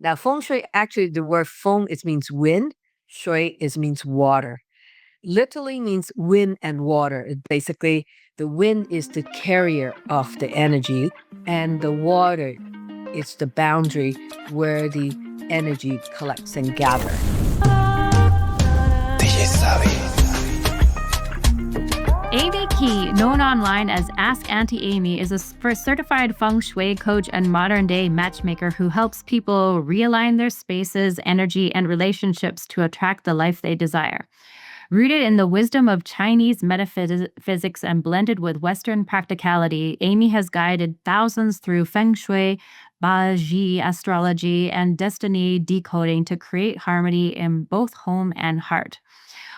Now, feng shui, actually, the word feng, it means wind. Shui is means water. Literally means wind and water. Basically, the wind is the carrier of the energy, and the water is the boundary where the energy collects and gather. Amy Kee, known online as Ask Auntie Amy, is a certified feng shui coach and modern day matchmaker who helps people realign their spaces, energy, and relationships to attract the life they desire. Rooted in the wisdom of Chinese metaphysics and blended with Western practicality, Amy has guided thousands through feng shui, BaZi, astrology, and destiny decoding to create harmony in both home and heart.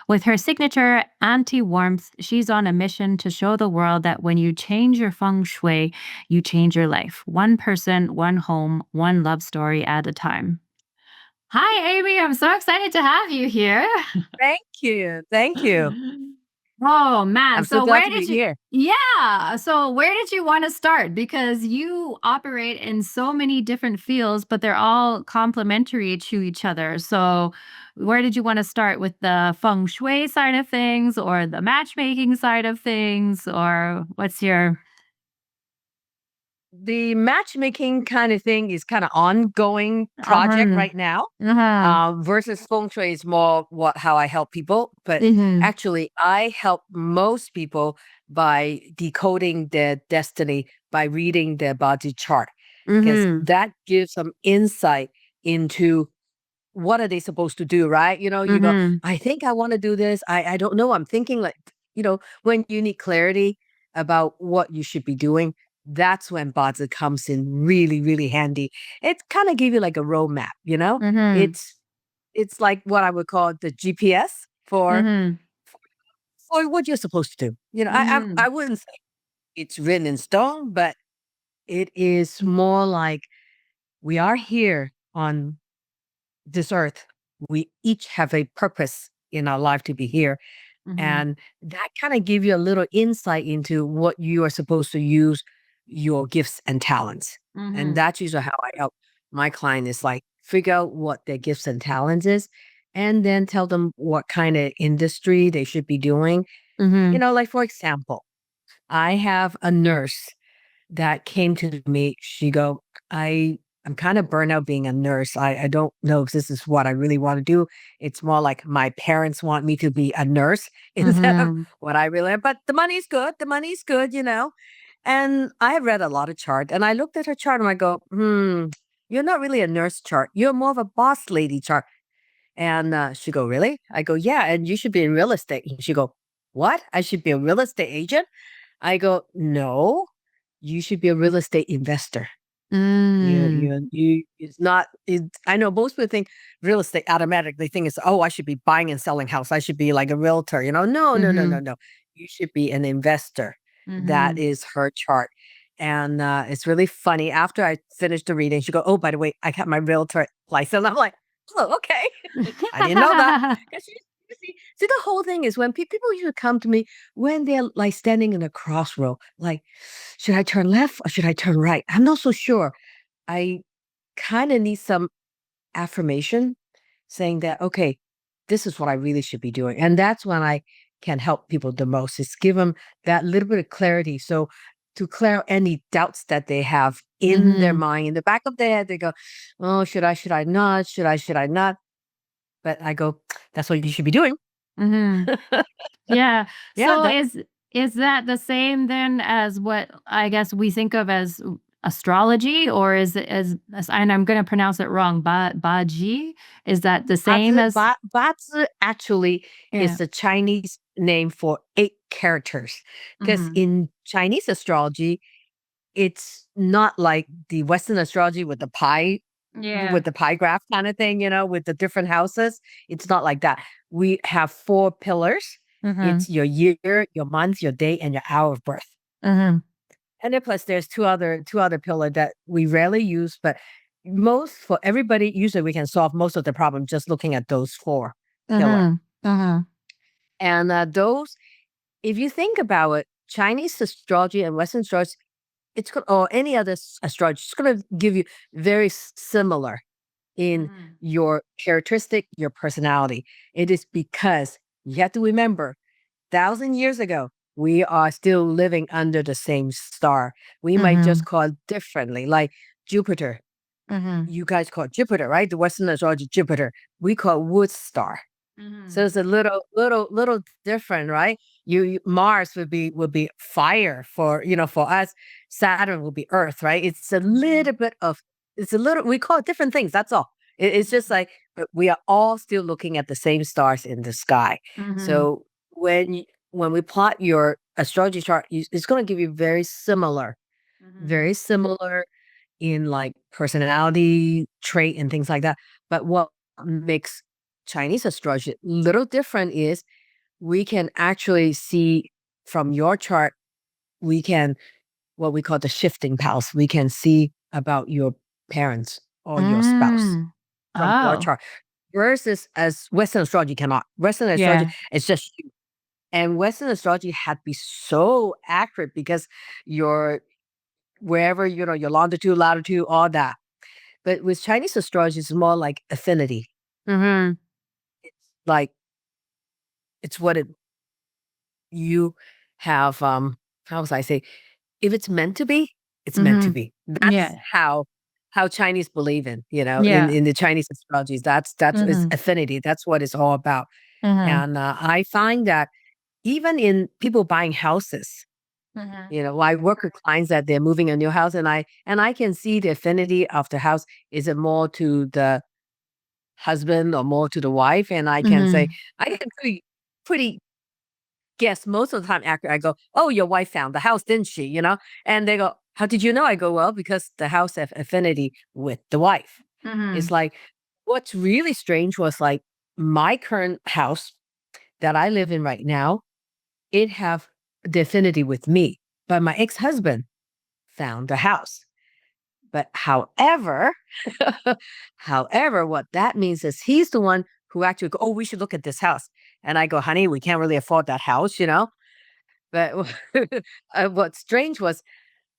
With her signature anti-warmth, she's on a mission to show the world that when you change your feng shui, you change your life. One person, one home, one love story at a time. Hi, Amy. I'm so excited to have you here. Thank you. Thank you. Oh man. I'm so So glad where to be did you here. Yeah. So where did you want to start? Because you operate in so many different fields, but they're all complementary to each other. So where did you want to start with the feng shui side of things or the matchmaking side of things or what's your The matchmaking kind of thing is kind of ongoing project uh-huh. right now. Uh-huh. Versus feng shui is more how I help people. But Mhm. actually, I help most people by decoding their destiny by reading their body chart, because Mhm. that gives them insight into what are they supposed to do, right? You go, Mhm. I think I want to do this. I don't know. I'm thinking like, when you need clarity about what you should be doing, that's when BaZi comes in really, really handy. It kind of give you like a roadmap, you know? Mhm. It's it's like what I would call the GPS Mhm. for what you're supposed to do. I Mhm. wouldn't say it's written in stone, but it is more like we are here on this earth. We each have a purpose in our life to be here. Mhm. And that kind of give you a little insight into what you are supposed to use your gifts and talents. And Mhm. that's usually how I help my client is like figure out what their gifts and talents is, and then tell them what kind of industry they should be doing. Mhm. Like for example, I have a nurse that came to me. She go, I'm kind of burnt out being a nurse. I don't know if this is what I really want to do. It's more like my parents want me to be a nurse instead of Mhm. what I really am. But the money's good. The money's good. And I have read a lot of chart, and I looked at her chart and I go, you're not really a nurse chart. You're more of a boss lady chart. And she go, really? I go, yeah. And you should be in real estate. And she go, what? I should be a real estate agent? I go, no, you should be a real estate investor. Mm. It's not, I know most people think real estate automatically think it's, oh, I should be buying and selling house. I should be like a realtor, No, no, no, no, Mhm. no. You should be an investor. That Mhm. is her chart. And it's really funny. After I finished the reading, she go, oh, by the way, I got my realtor license. I'm like, oh, okay. I didn't know that. 'Cause see, the whole thing is when people usually come to me when they're like standing in a crossroad, like, should I turn left or should I turn right? I'm not so sure. I kind of need some affirmation saying that, okay, this is what I really should be doing. And that's when I can help people the most is give them that little bit of clarity. So to clear any doubts that they have in their Mhm. mind, in the back of their head, they go, oh, should I not? Should I not? But I go, that's what you should be doing. Mhm. Yeah. Yeah, So is that the same then as what I guess we think of as astrology, or is it and I'm going to pronounce it wrong, Baji? Is that the same Bazi, as Bazi actually is yeah. the Chinese name for 8 characters. Because Mhm. in Chinese astrology, it's not like the Western astrology Yeah. with the pie graph kind of thing, with the different houses. It's not like that. We have 4 pillars. Mhm. It's your year, your month, your day, and your hour of birth. Mhm. And then plus there's two other pillar that we rarely use, but most for everybody, usually we can solve most of the problem just looking at those 4 pillar. Mhm. Mhm. And those, if you think about it, Chinese astrology and Western astrology, or any other astrology, it's going to give you very similar. in Mhm. your characteristic, your personality. It is because you have to remember 1,000 years ago, we are still living under the same star. We might just Mhm. call it differently, like Jupiter. Mhm. You guys call it Jupiter, right? The Western astrology Jupiter. We call it wood star. So Mhm. it's a little different, right? Mars would be fire for for us. Saturn will be Earth, right? It's a little Mhm. bit of it's a little we call it different things. That's all. It's just Mhm. like but we are all still looking at the same stars in the sky. Mhm. So when we plot your astrology chart, it's going to give you Mhm. very similar in like personality trait and things like that. But what makes Chinese astrology a little different is we can actually see from your chart, we can what we call the shifting pulse. We can see about your parents or your spouse Mm. from your Oh, chart. Versus as Western astrology cannot. Western astrology, yeah. it's just you. And Western astrology had to be so accurate because your wherever, your longitude, latitude, all that. But with Chinese astrology, it's more like affinity. Mhm. Like it's what it you have how was I say? If it's meant to be, it's meant to Mhm. be. That's Yeah. how Chinese believe in Yeah. in the Chinese astrologies. That's it's Mhm. affinity. That's what it's all about. Mhm. And I find that even in people buying houses, Mhm. I work with clients that they're moving a new house, and I can see the affinity of the house. Is it more to the husband or more to the wife? And I can say Mhm. I can pretty guess most of the time after I go, "Oh, your wife found the house, didn't she?" And they go, "How did you know?" I go, "Well, because the house have affinity with the wife." It's Mhm. like what's really strange was like my current house that I live in right now, it have the affinity with me, but my ex-husband found the house. But however, what that means is he's the one who actually go, "Oh, we should look at this house." And I go, "Honey, we can't really afford that house." But what's strange was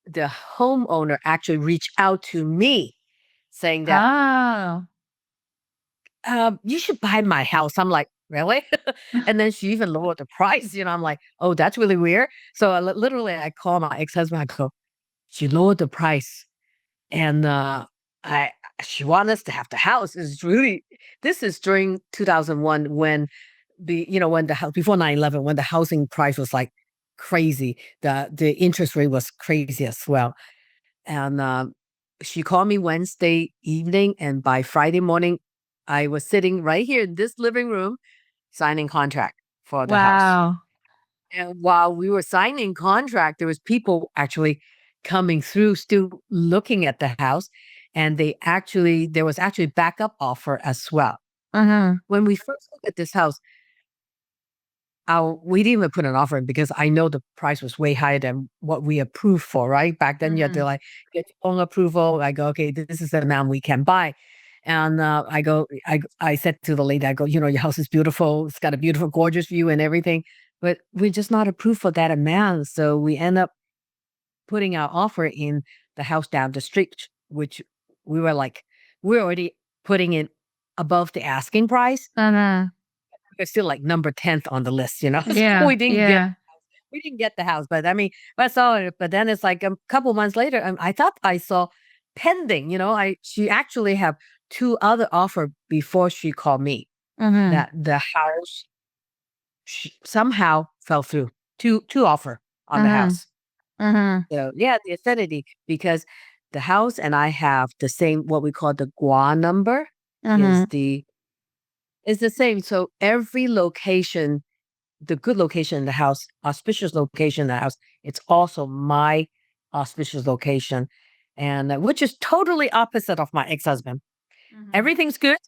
the homeowner actually reached out to me saying that, Oh. you should buy my house. I'm like, really? And then she even lowered the price. I'm like, oh, that's really weird. So literally, I call my ex-husband. I go, she lowered the price. And I she wanted us to have the house. This is during 2001 when when the house before 9/11 when the housing price was like crazy. The interest rate was crazy as well. And she called me Wednesday evening, and by Friday morning, I was sitting right here in this living room signing contract for the house. Wow. And while we were signing contract, there was people actually coming through, still looking at the house, and there was actually backup offer as well. Mhm. When we first looked at this house, we didn't even put an offer in because I know the price was way higher than what we approved for, right? Back then, you had to Mhm. like get your own approval. I go, okay, this is the amount we can buy. And I said to the lady, I go, your house is beautiful. It's got a beautiful, gorgeous view and everything, but we're just not approved for that amount. So we end up putting our offer in the house down the street, which we were like, we're already putting it above the asking price. Mhm. We're still like number 10th on the list. So Yeah. Yeah. we didn't get the house, but I mean, I saw it. But then it's like a couple months later, I thought I saw pending. She actually have two other offer before she called me. Mhm. That the house somehow fell through. Two offer on the Mhm. house. Mhm. So yeah, the affinity because the house and I have the same what we call the Gua number is Mhm. the same. So every location the good location in the house, auspicious location in the house, it's also my auspicious location, and which is totally opposite of my ex-husband. Mhm. Everything's good,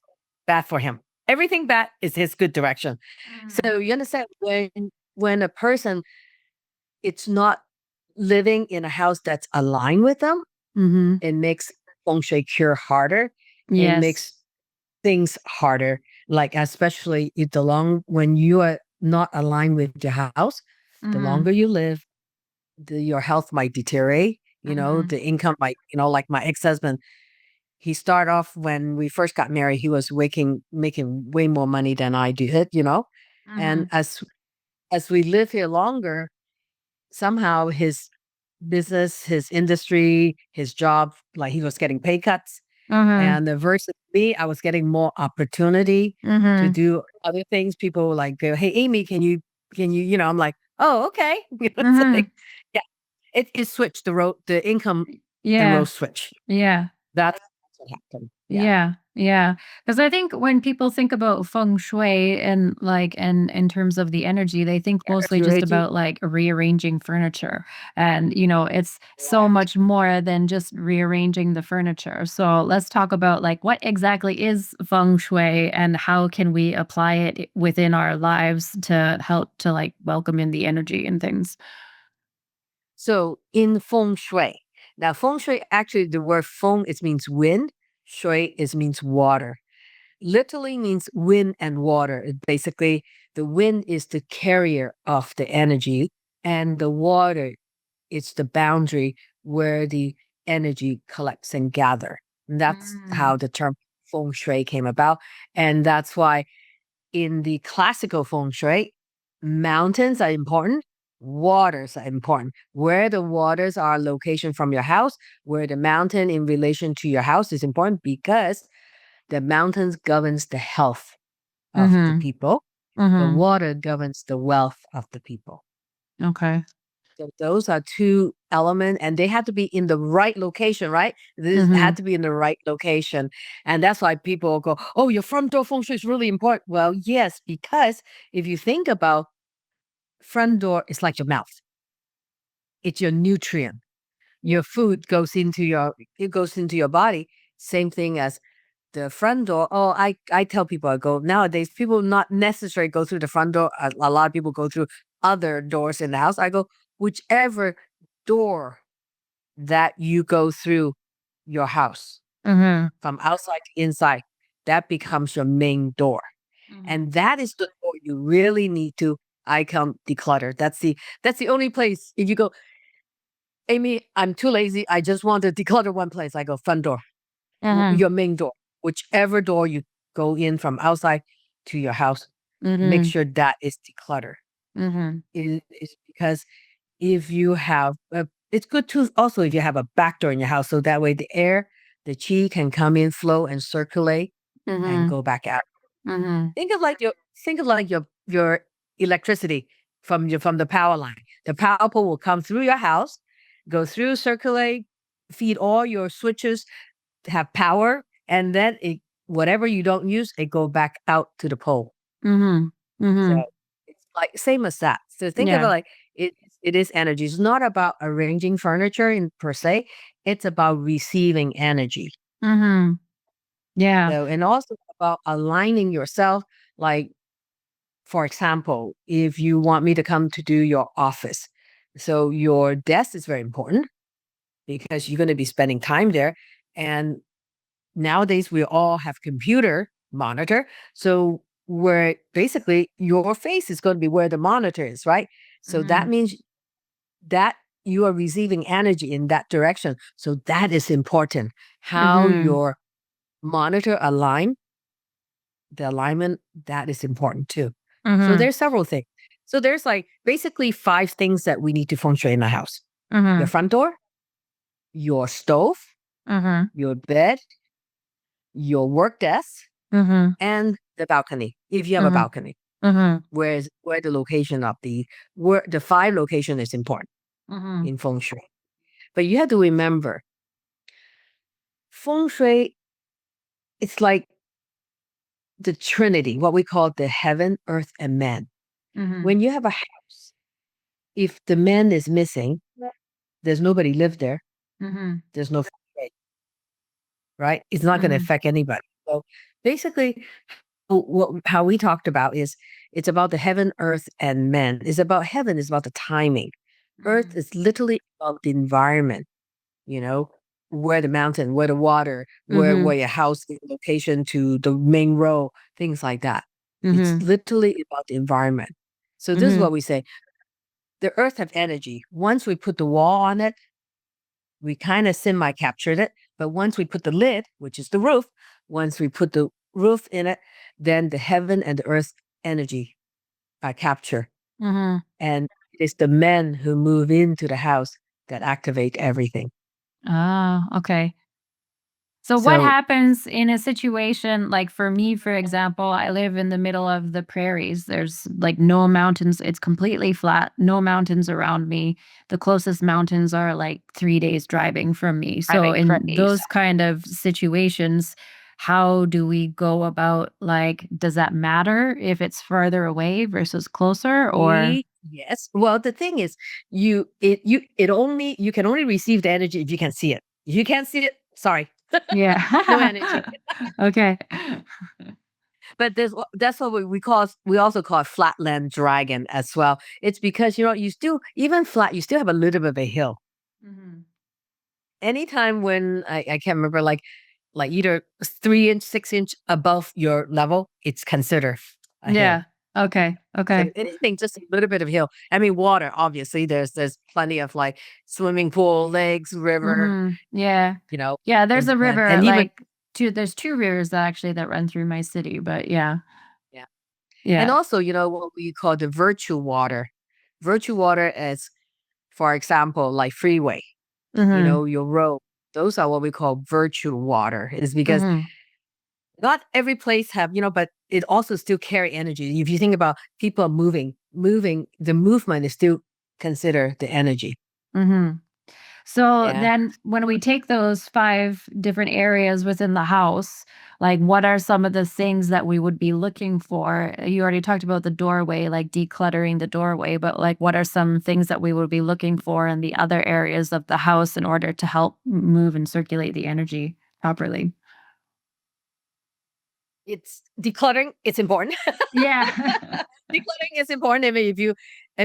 bad for him. Everything bad is his good direction. Mhm. So you understand when a person it's not living in a house that's aligned with them, Mhm. it makes feng shui cure harder. It Yes. makes things harder, like especially if when you are not aligned with your house, the Mhm. longer you live, your health might deteriorate. Mhm. The income might, like my ex-husband, he started off when we first got married. He was making way more money than I did, and Mhm. as we live here longer, somehow his business, his industry, his job, like he was getting pay cuts. Mhm. And versus me, I was getting more opportunity to Mhm. do other things. People would like go, "Hey, Amy, I'm like, oh, okay. It's like, Mhm. yeah, it switched the income and Yeah. role switch. Yeah. That's what happened. Yeah. Yeah, yeah. Because I think when people think about feng shui and like and in terms of the energy, they think mostly just Energy. about like rearranging furniture. And it's so Correct. much more than just rearranging the furniture. So let's talk about like what exactly is feng shui and how can we apply it within our lives to help to like welcome in the energy and things. So in feng shui, now feng shui actually the word feng it means wind, shui is means water. Literally means wind and water. Basically, the wind is the carrier of the energy, and the water is the boundary where the energy collects and gather. And that's Mm. how the term feng shui came about. And that's why in the classical feng shui, mountains are important, waters are important. Where the waters are location from your house, where the mountain in relation to your house is important because the mountains governs the health of the Mhm. people. The Mhm. water governs the wealth of the people. Okay. So those are two elements, and they have to be in the right location, right? This had Mhm. to be in the right location. And that's why people go, oh, your front door feng shui is really important. Well, yes, because if you think about front door, it's like your mouth. It's your nutrient. Your food goes into your body. Same thing as the front door. Oh, I tell people I go nowadays. People not necessarily go through the front door. A lot of people go through other doors in the house. I go whichever door that you go through your house Mhm. from outside to inside, that becomes your main door, Mhm. and that is the door you really need to. I come declutter. That's the only place. If you go, Amy, I'm too lazy. I just want to declutter one place. I go front door, Mhm. your main door, whichever door you go in from outside to your house, make Mhm. sure that is decluttered. Mhm. It is because if you have, it's good to also if you have a back door in your house, so that way the air, the chi can come in, flow, and circulate, and Mhm. go back out. Mhm. Think of like your electricity from the power line. The power pole will come through your house, go through, circulate, feed all your switches to have power, and then it whatever you don't use, it go back out to the pole. Mhm. So Mhm. it's like same as that. So think of it Yeah. like it is energy. It's not about arranging furniture in per se. It's about receiving energy. Mhm. Yeah. So and also about aligning yourself. Like for example, if you want me to come to do your office, so your desk is very important because you're going to be spending time there. And nowadays we all have computer monitor. So where basically your face is going to be where the monitor is, right? So that Mhm. means that you are receiving energy in that direction. So that is important. How Mhm. your monitor align, the alignment, that is important too. So Mhm. there's several things. So there's like basically five things that we need to feng shui in the house. Your Mhm. front door, your stove, Mhm. your bed, your work desk, Mhm. and the balcony, if you have a Mhm. balcony. Mhm. Where the location of where the five location is important Mhm. in feng shui. But you have to remember, feng shui, it's like the trinity, what we call the heaven, earth, and man. Mhm. When you have a house, if the man is missing, there's nobody live there, Mhm. there's no feng shui, right? It's not going to Mhm. affect anybody. So basically, how we talked about is it's about the heaven, earth, and man. It's about heaven is about the timing. Earth Mhm. is literally about the environment, you know, where the mountain, where the water, where Mhm. your house is location to the main road, things like that. It's Mhm. literally about the environment. So this is what Mhm. we say. The earth have energy. Once we put the wall on it, we kind of semi captured it. But once we put the lid, which is the roof, once we put the roof in it, then the heaven and the earth energy are captured. Mm-hmm. And it's the men who move into the house that activate everything. Ah, okay. So what So happens in a situation like for me, for example, I live in the middle of the prairies. There's like no mountains. It's completely flat, no mountains around me. The closest mountains are like 3 days driving from me. So driving in from east. those kind of situations, how do we go about like, does that matter if it's further away versus closer or? Yes. Well, the thing is, you can only receive the energy if you can see it. If you can't see it, sorry, no Yeah. energy. Okay. But that's what we also call it flatland dragon as well. It's because you still even flat, you still have a little bit of a hill. Mhm. Anytime when I can't remember, like either 3 inch, 6 inch above your level, it's considered a hill. Yeah. Okay. So Okay. anything, just a little bit of hill. I mean, water, obviously, there's plenty of like swimming pool, lakes, river, Mhm. Yeah. you know, Yeah, there's a river, and even like, 2 there's 2 rivers actually that run through my city, but yeah. yeah, and Yeah. also what we call the virtual water. Virtual water is, for example, like freeway, Mhm. your road. Those are what we call virtual water. Is because Mhm. not every place have, but it also still carry energy. If you think about people moving, the movement is still considered the energy. Mhm. So Yeah. then when we take those 5 different areas within the house, like, what are some of the things that we would be looking for? You already talked about the doorway, like decluttering the doorway, but, like, what are some things that we would be looking for in the other areas of the house in order to help move and circulate the energy properly? It's decluttering. It's important. Yeah. Decluttering is important. I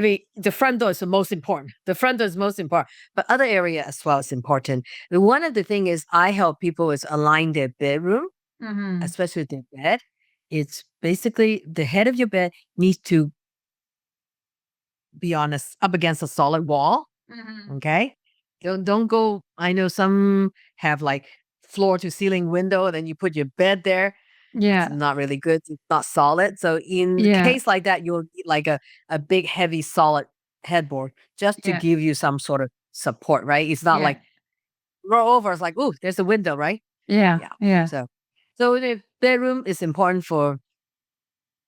mean, the front door is the most important. The front door is most important, but other area as well is important. One of the thing is I help people is align their bedroom, Mhm. especially their bed. It's basically the head of your bed needs to be up against a solid wall. Mhm. Okay, don't go. I know some have like floor to ceiling window, and then you put your bed there. It's Yeah. not really good. It's not solid. So in the Yeah. case like that, you'll need like a big, heavy, solid headboard just to Yeah. give you some sort of support, right? It's not Yeah. like roll over. It's like, ooh, there's a window, right? Yeah. Yeah. Yeah. So the bedroom is important for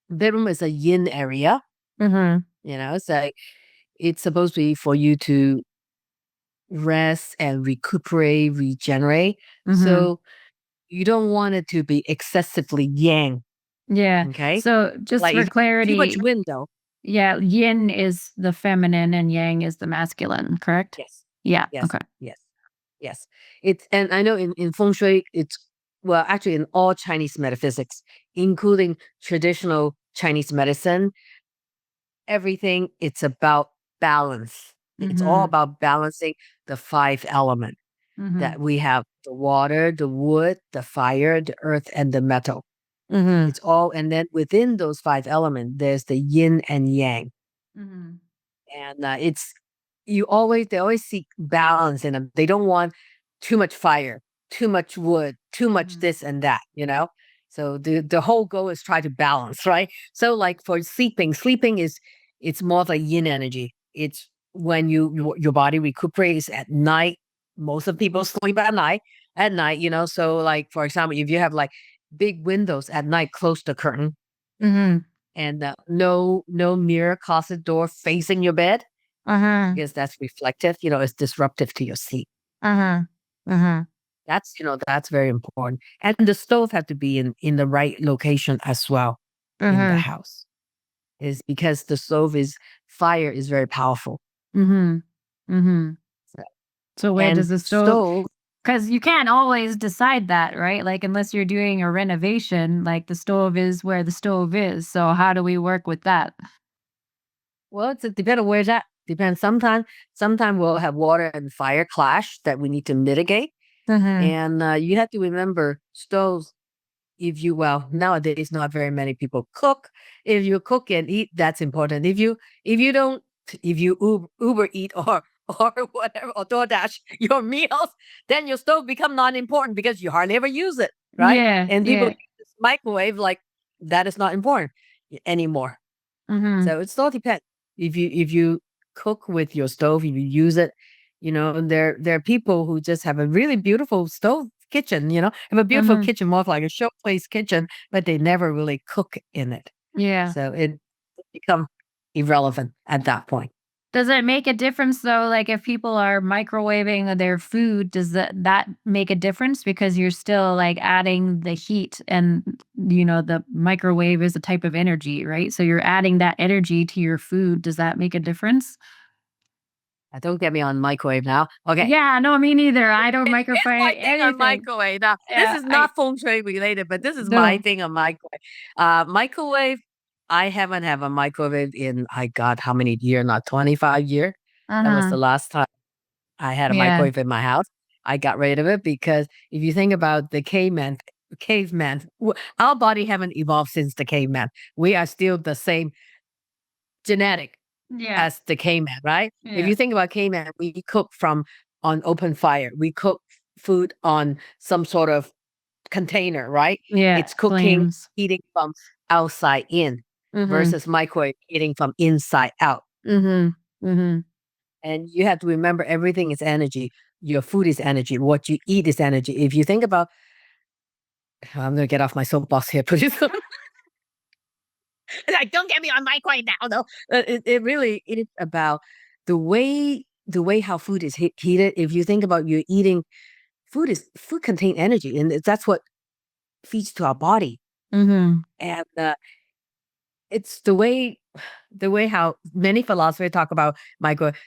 bedroom is a yin area, Mhm. so it's supposed to be for you to rest and recuperate, regenerate. Mhm. So you don't want it to be excessively yang. Yeah. Okay. So just Like for if too much clarity, window. yeah, yin is the feminine and yang is the masculine, correct? Yes. Yeah. Yes. Okay. Yes. Yes. It's and I know in feng shui it's well actually in all Chinese metaphysics, including traditional Chinese medicine, everything it's about balance. It's all Mhm. about balancing the five element that Mhm. we have: the water, the wood, the fire, the earth, and the metal. Mhm. It's all, and then within those five elements, there's the yin and yang. Mhm. And they always seek balance in them. They don't want too much fire, too much wood, too much Mhm. this and that, So the whole goal is try to balance, right? So like for sleeping is it's more of a yin energy. It's when your body recuperates at night. Most of people sleep at night, So like for example, if you have like big windows at night, close the curtain Mhm. and no mirror closet door facing your bed Uh-huh. because that's reflective, it's disruptive to your sleep. Uh-huh. Uh-huh. That's very important. And the stove had to be in the right location as well in the Uh-huh. house. Is because the stove is fire is very powerful. Mhm. Mhm. So- So where And does the stove? stove, Because you can't always decide that, right? Like, unless you're doing a renovation, like the stove is where the stove is. So how do we work with that? well, it's depends on where's that. Depends. Sometimes we'll have water and fire clash that we need to mitigate. Mhm. And you have to remember stoves. If you well nowadays not very many people cook. If you cook and eat, that's important. If you don't, if you Uber eat or or whatever, or DoorDash your meals, then your stove become non-important because you hardly ever use it, right? Yeah, And people yeah. use this microwave like that is not important anymore. Mhm. So it all depends. If you cook with your stove, if you use it, there are people who just have a really beautiful stove kitchen, have a beautiful Mhm. kitchen, more of like a showplace kitchen, but they never really cook in it. Yeah. So it become irrelevant at that point. Does it make a difference though, like, if people are microwaving their food, does that make a difference? Because you're still, like, adding the heat and, the microwave is a type of energy, right? So you're adding that energy to your food. Does that make a difference? Don't get me on microwave now. Okay. Yeah, no, me neither. I don't Here's my microwave thing on anything. microwave. Now, this Yeah, is not feng shui related, but this is my no. thing on microwave. Microwave, I haven't have a microwave in, I got how many year? Not 25 year. That was Uh-huh. the last time I had a Yeah. microwave in my house. I got rid of it because if you think about the our body haven't evolved since the caveman. We are still the same genetic Yeah. as the caveman, right? If Yeah. you think about caveman, we cook from on open fire. We cook food on some sort of container, right? Yeah. It's cooking, Flames. heating from outside in Mhm. versus microwave heating from inside out. Mhm. Mhm. And you have to remember everything is energy. Your food is energy. What you eat is energy. If you think about, I'm going to get off my soapbox here pretty soon. Like, don't get me on microwave now, though. It really is about the way how food is heated. If you think about you eating food contain energy, and that's what feeds to our body. Mhm. And it's the way how many philosophers talk about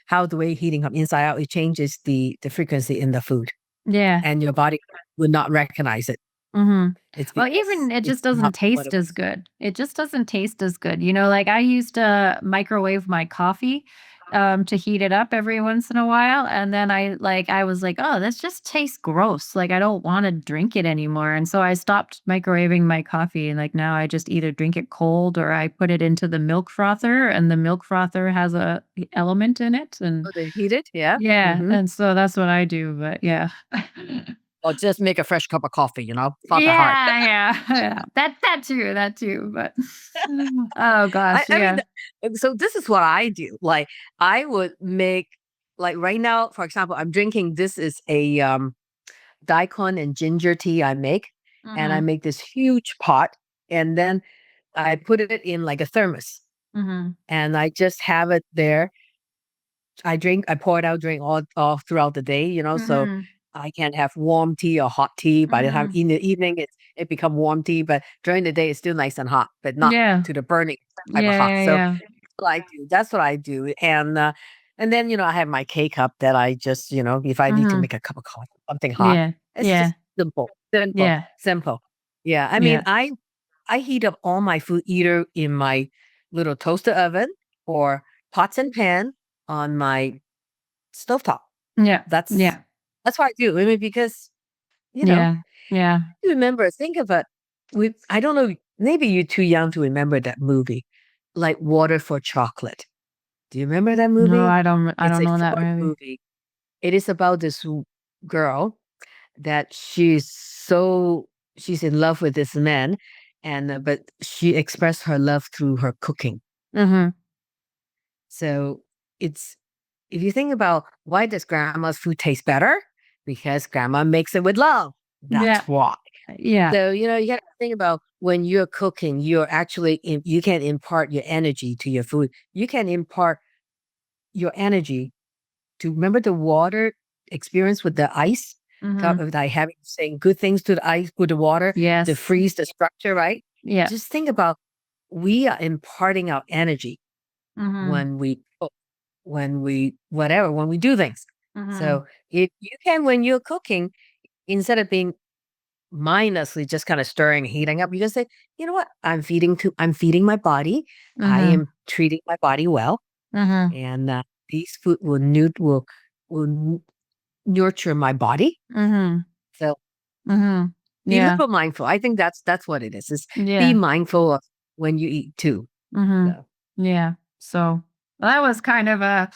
how the way heating from inside out, it changes the frequency in the food, Yeah. and your body would not recognize it. Mhm. It's Well, because even it just it's not doesn't what it taste as was. good. It just doesn't taste as good. Like I used to microwave my coffee to heat it up every once in a while and then I was like, "Oh, this just tastes gross. Like I don't want to drink it anymore." And so I stopped microwaving my coffee and like now I just either drink it cold or I put it into the milk frother and the milk frother has a element in it and Oh, they heat it, yeah. yeah, Hmm. and so that's what I do, but yeah. Or just make a fresh cup of coffee, not that hard. Yeah, yeah, yeah. That too, but oh I, gosh, I mean, yeah. so this is what I do. Like, I would make, like right now, for example, I'm drinking. This is a daikon and ginger tea I make, and I Mhm, make this huge pot, and then I put it in like a thermos, mhm, and I just have it there. I pour it out, drink all throughout the day, so mhm, I can have warm tea or hot tea. By the time mhm. in the evening, it become warm tea, but during the day, it's still nice and hot, but not Yeah. to the burning type of Yeah, hot. yeah, So yeah. what I do. That's what I do. And then, I have my K cup that I just, if I need to Mhm. make a cup of coffee, something hot, Yeah, it's yeah, just simple, simple, yeah, simple. Yeah. I mean, yeah, I heat up all my food either in my little toaster oven or pots and pan on my stovetop. yeah, That's yeah, that's what I do. I mean, because, you know, yeah, yeah. you remember, think of it. I don't know, maybe you're too young to remember that movie, like Water for Chocolate. Do you remember that No, movie? I It's don't a know that Ford movie. movie. It is about this girl that she's in love with this man, and but she expressed her love through her cooking. Mhm. So it's if you think about why does grandma's food taste better? Because grandma makes it with love. That's Yeah, why. yeah. So, you got to think about when you're cooking, you're actually, you can impart your energy to your food. You can impart your energy to remember the water experience with the ice, Mhm. like having saying good things to the ice, with the water, to Yes. freeze the structure, right? Yeah. Just think about we are imparting our energy Mhm, when we cook, when we do things. mhm, So if you can, when you're cooking, instead of being mindlessly just kind of stirring, heating up, you just say, you know what? I'm feeding my body. I mhm, am treating my body well. mhm, And these food will nurture my body. mhm, So mhm. be a Yeah, little mindful. I think that's what it is. Is be yeah. mindful of when you eat too. Mhm. So Yeah. So, that was kind of a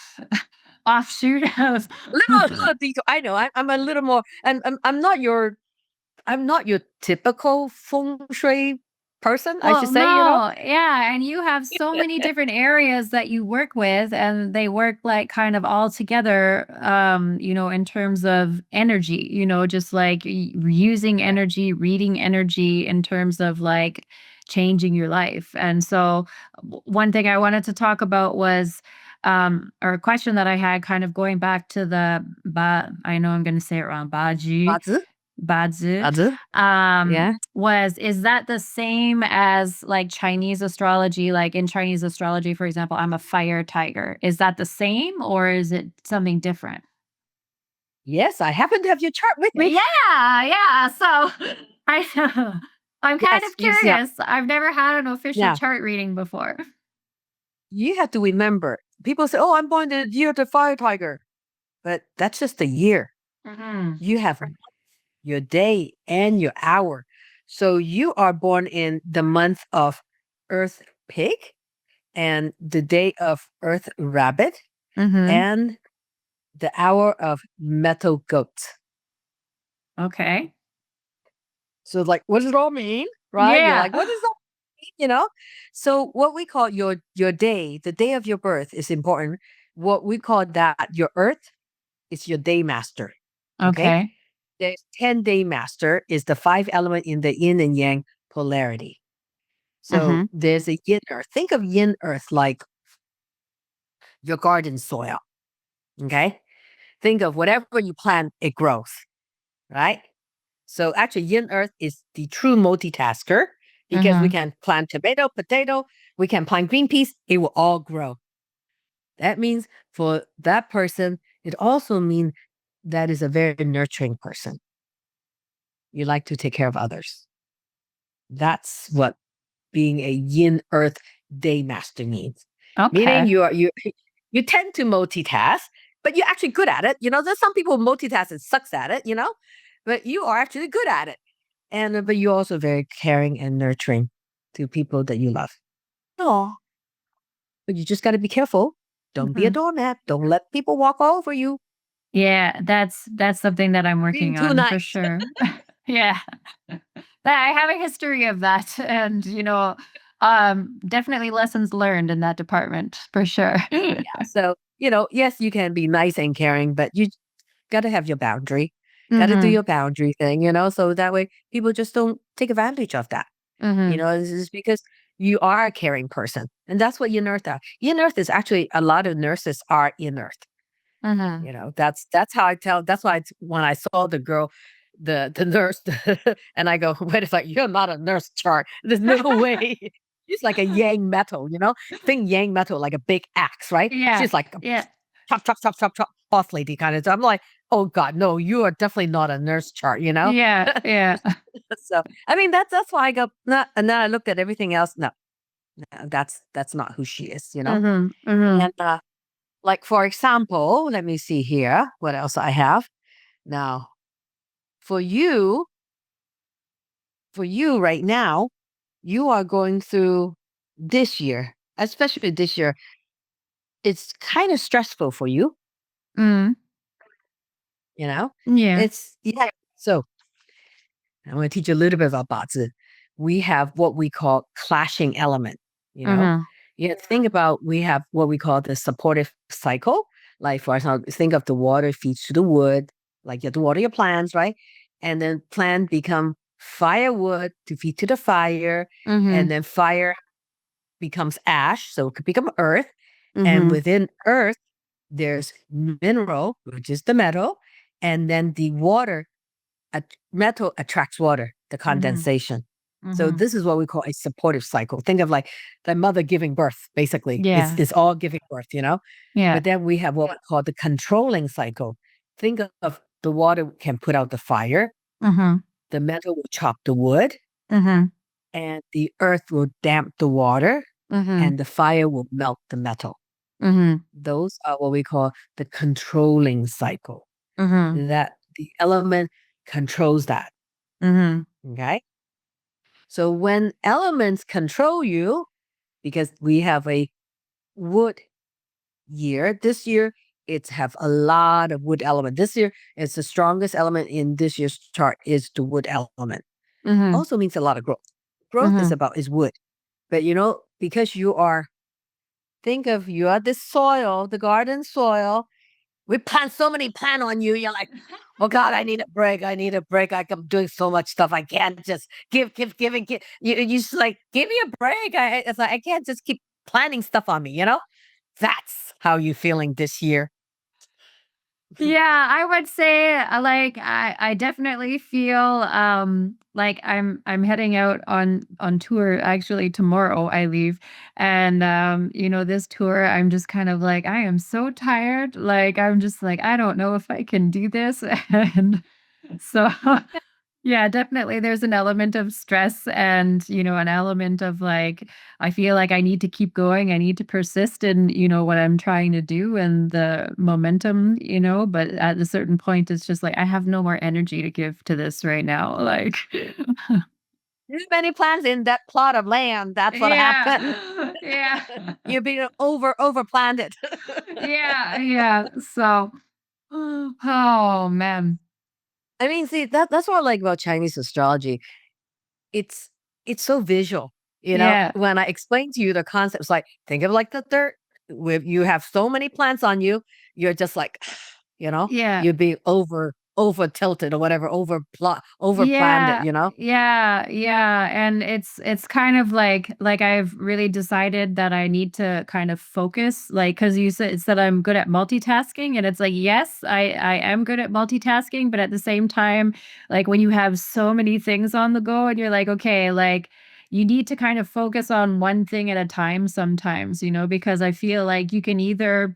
offshoot of. Little detail. I know. I'm a little more, and I'm not your typical feng shui person. I should Well, say. You know. no, yeah, and you have so many different areas that you work with, and they work like kind of all together, in terms of energy, just like using Right. energy, reading energy in terms of like changing your life. And so, one thing I wanted to talk about was, or a question that I had kind of going back to I know I'm going to say it wrong, Baji, BaZi, BaZi, BaZi. Yeah. is that the same as like Chinese astrology? Like in Chinese astrology, for example, I'm a fire tiger. Is that the same or is it something different? Yes, I happen to have your chart with me. Yeah, yeah. So I I'm kind Yes, of you see. curious. I've never had an official Now chart reading before. you have to remember. People say, "Oh, I'm born the year of the fire tiger," but that's just a year. Hmm. You have your day and your hour. So you are born in the month of Earth Pig and the day of Earth Rabbit Hmm. and the hour of Metal Goat. Okay. So, like, what does it all mean? Right? You're Yeah. like, what does that mean? You know? So, what we call your day, the day of your birth is important. What we call that your Earth is your day master. Okay. Okay. There's 10 day master is the five element in the yin and yang polarity. So Hmm. there's a yin earth. Think of yin earth like your garden soil. Okay. Think of whatever you plant, it grows, right? So actually, yin earth is the true multitasker because we Hmm. can plant tomato, potato, we can plant green peas, it will all grow. That means for that person, it also means that is a very nurturing person. You like to take care of others. That's what being a yin earth day master means. Meaning Okay. you tend to multitask, but you're actually good at it. You know, there's some people who multitask and sucks at it, you know, but you are actually good at it. And but you're also very caring and nurturing to people that you love. No, but you just got to be careful. Don't be a Hmm. doormat. Don't let people walk all over you. Yeah, that's something that I'm Being working too on for nice. sure. Yeah. I have a history of that and, definitely lessons learned in that department for sure. So, yes, you can be nice and caring, but you got to have your boundary. Got to do Mhm. your boundary thing, so that way people just don't take advantage of that. Mhm. This is because you are a caring person. And that's what Yin Earth are. Yin Earth is actually a lot of nurses are in Earth. Mhm. That's how I tell. That's why when I saw the girl, the nurse, and I go, wait a second, you're not a nurse chart. There's no way. She's like a yang metal, Think yang metal like a big axe, right? Yeah. She's like a Yeah. chop, chop, chop, chop, chop, boss lady kind of. So I'm like, oh God, no, you are definitely not a nurse chart. Yeah. Yeah. So I mean, that's why I go, nah, and then I looked at everything else. No, no, that's not who she is. Mhm. Mhm. And like for example, let me see here what else I have. Now, for you, right now, you are going through this year, especially this year. It's kind of stressful for you, Mhm. you know. Yeah. It's yeah. So I'm going to teach you a little bit about Bazi. We have what we call clashing element. You know, Mhm. think about we have what we call the supportive cycle. Like for example, think of the water feeds to the wood. Like you have to water your plants, right? And then plant become firewood to feed to the fire, and Mhm. then fire becomes ash, so it could become earth. And Mhm. within earth, there's mineral, which is the metal, and then the water metal attracts water, the Mhm. condensation. So Mhm. this is what we call a supportive cycle. Think of like the mother giving birth, basically. It's Yeah. it's all giving birth. Yeah. But then we have what we call the controlling cycle. Think of the water can put out the fire, Mhm. the metal will chop the wood, Mhm. and the earth will damp the water, Mhm. and the fire will melt the metal. Mhm. Those are what we call the controlling cycle. Mhm. That the element controls that. Mhm. Okay. So when elements control you, because we have a wood year, this year it's have a lot of wood element. This year, it's the strongest element in this year's chart is the wood element. Mhm. Also means a lot of growth. Growth Mhm. is wood. But because think of you are this soil, the garden soil. We plant so many plant on you. You're like, oh God, I need a break. I need a break. I'm doing so much stuff. I can't just giving. You just like give me a break. It's like I can't just keep planting stuff on me. That's how you feeling this year. Yeah, I would say, like, I definitely feel, like I'm heading out on tour actually tomorrow, I leave, and, this tour, I'm just kind of like, I am so tired, like, I'm just like, "I don't know if I can do this," and so yeah, definitely. There's an element of stress and, an element of like, I feel like I need to keep going. I need to persist in, what I'm trying to do and the momentum, but at a certain point, it's just like, I have no more energy to give to this right now. Like, Too many plants in that plot of land. That's what happened. yeah, yeah, You're being over planted. yeah, yeah. So, oh man. I mean, see that's what I like about Chinese astrology. It's it's so visual. Yeah, When I explain to you the concepts, like think of like the dirt. With you have so many plants on you, you're just like, yeah. you'd be over tilted or whatever, over planted. Yeah, yeah, yeah, and it's kind of like I've really decided that I need to kind of focus, like because you said I'm good at multitasking, and it's like, yes, I am good at multitasking, but at the same time, like, when you have so many things on the go and you're like, "Okay," like, you need to kind of focus on one thing at a time sometimes, because I feel like you can either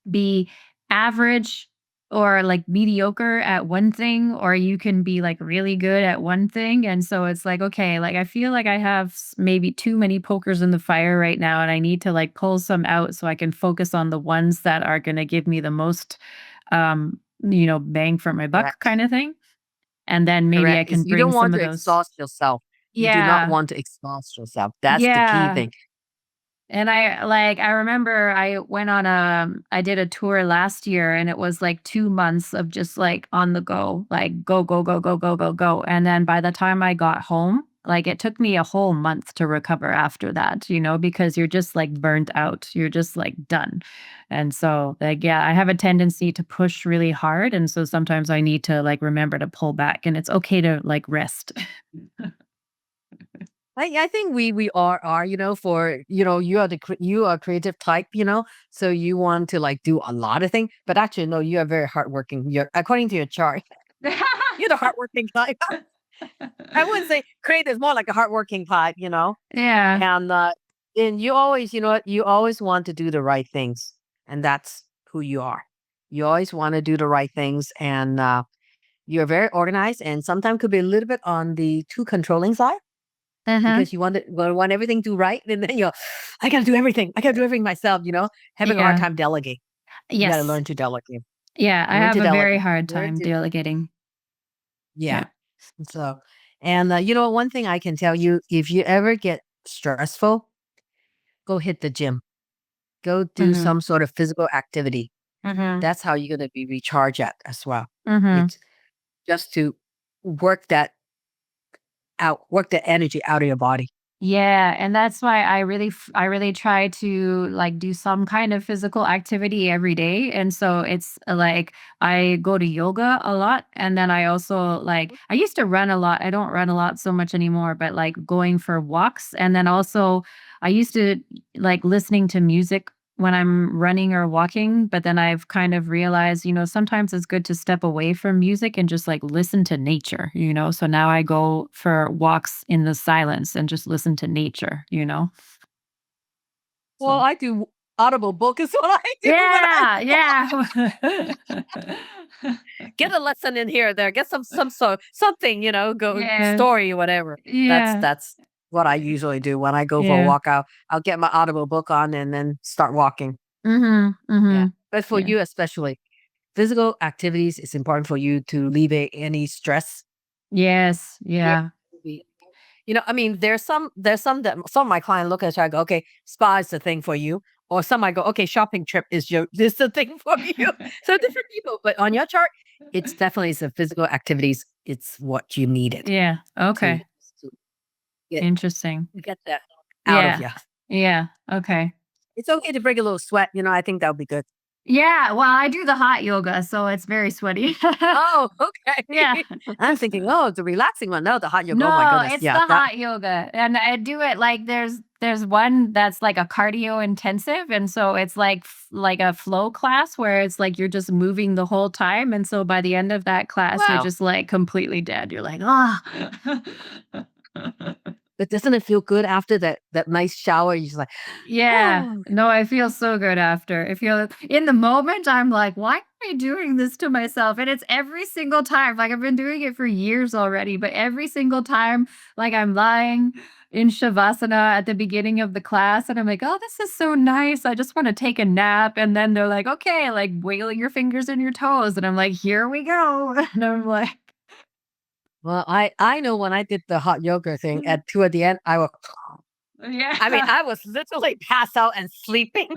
be average or like mediocre at one thing, or you can be like really good at one thing. And so it's like, okay, like I feel like I have maybe too many pokers in the fire right now, and I need to like pull some out so I can focus on the ones that are going to give me the most, bang for my buck Correct. kind of thing. And then maybe I Correct. can You bring don't some want of to those. exhaust yourself. You do not Yeah. want to exhaust yourself. That's the key Yeah. thing. And I remember I did a tour last year, and it was like 2 months of just like on the go, like go, go, go, go, go, go, go. And then by the time I got home, like it took me a whole month to recover after that, because you're just like burnt out. You're just like done. And so like, yeah, I have a tendency to push really hard. And so sometimes I need to like remember to pull back, and it's okay to like rest. I think we are for you are you are a creative type, so you want to like do a lot of things, but actually no, you are very hardworking. You're according to your chart, you're the hardworking type. I wouldn't say creative is more like a hardworking type, Yeah. and you always you always want to do the right things, and that's who you are. You always want to do the right things, and you're very organized, and sometimes could be a little bit on the too controlling side Uh-huh. because you want everything to right, and then you're, I gotta do everything. I gotta do everything myself. Having a hard Yeah. time delegating. You got to Yes. learn to delegate. Yeah, I Learn have to a very delegate. hard Learn time to delegating. yeah. Yeah. So, and one thing I can tell you, if you ever get stressful, go hit the gym. Go do Mhm. some sort of physical activity. Mhm. That's how you're gonna be recharged at as well. Mhm. It's just to work that work the energy out of your body. Yeah, and that's why I really try to like do some kind of physical activity every day. And so it's like I go to yoga a lot, and then I also like I used to run a lot. I don't run a lot so much anymore, but like going for walks, and then also I used to like listening to music when I'm running or walking, but then I've kind of realized, sometimes it's good to step away from music and just like listen to nature. So now I go for walks in the silence and just listen to nature. Well, So I do audible book is what I do when I yeah, yeah. get a lesson in here or there, get some sort something, go Yeah, story or whatever. yeah, That's what I usually do when I go for a yeah. walk out. I'll get my audible book on and then start walking. Mhm, Yeah. mhm. But for Yeah. you especially, physical activities is important for you to alleviate any stress. Yes, Yeah. yeah. I mean, there's some that some of my clients look at it and go, okay, spa is the thing for you. Or some I go, okay, shopping trip is the thing for you. So different people. But on your chart, it's definitely the physical activities. It's what you needed Yeah. to, Okay. to get Interesting. get that out of Yeah. you. Yeah. Okay. It's okay to break a little sweat. I think that would be good. Yeah. Well, I do the hot yoga, so it's very sweaty. Oh, okay. Yeah. I'm thinking, oh, the relaxing one. No, the hot yoga. Oh my No, goodness. it's the Yeah, that. hot yoga. And I do it like there's one that's like a cardio intensive, and so it's like a flow class where it's like you're just moving the whole time, and so by the end of that class you're Wow. just like completely dead. You're like, "Oh." But doesn't it feel good after that nice shower? You're just like, Yeah. oh, No, I feel so good after. I feel in the moment, I'm like, why am I doing this to myself? And it's every single time. Like I've been doing it for years already, but every single time, like I'm lying in Shavasana at the beginning of the class, and I'm like, oh, this is so nice. I just want to take a nap. And then they're like, okay, like wiggling your fingers and your toes. And I'm like, here we go. And I'm like, well, I know when I did the hot yoga thing at two at the end, I mean, yeah. I was literally passed out and sleeping.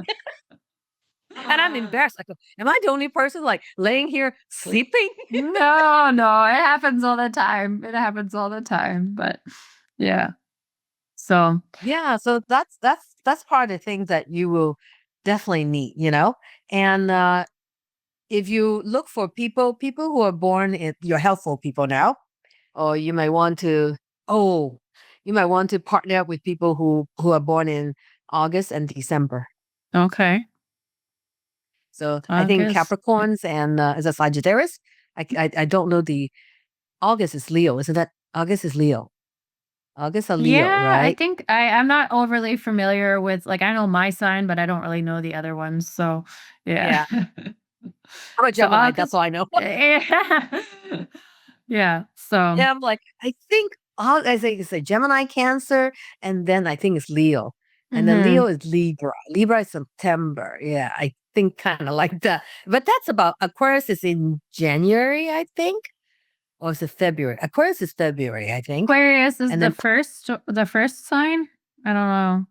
And I'm embarrassed. Like, am I the only person like laying here sleeping? No, no, it happens all the time. It happens all the time, but yeah. So, Yeah, so that's part of the things that you will definitely need. And if you look for people who are born in you're healthful people now, or oh, you might want to partner up with people who are born in August and December. okay. So I think August. Capricorns and is a Sagittarius. I don't know the August is Leo, isn't that? August is Leo. August are Leo, Yeah, I right? think I'm not overly familiar with like I know my sign, but I don't really know the other ones. So, yeah. Yeah. I'm a So Gemini, that's August. all I know. Yeah. Yeah. So, Yeah, I'm like, I think I think it's a Gemini, Cancer, and then I think it's Leo. And then mhm. Leo is Libra. Libra is September. Yeah, I think kind of like that. But that's about Aquarius is in January, I think. Or is it February? Aquarius is February, I think. Aquarius is And then the first sign? I don't know.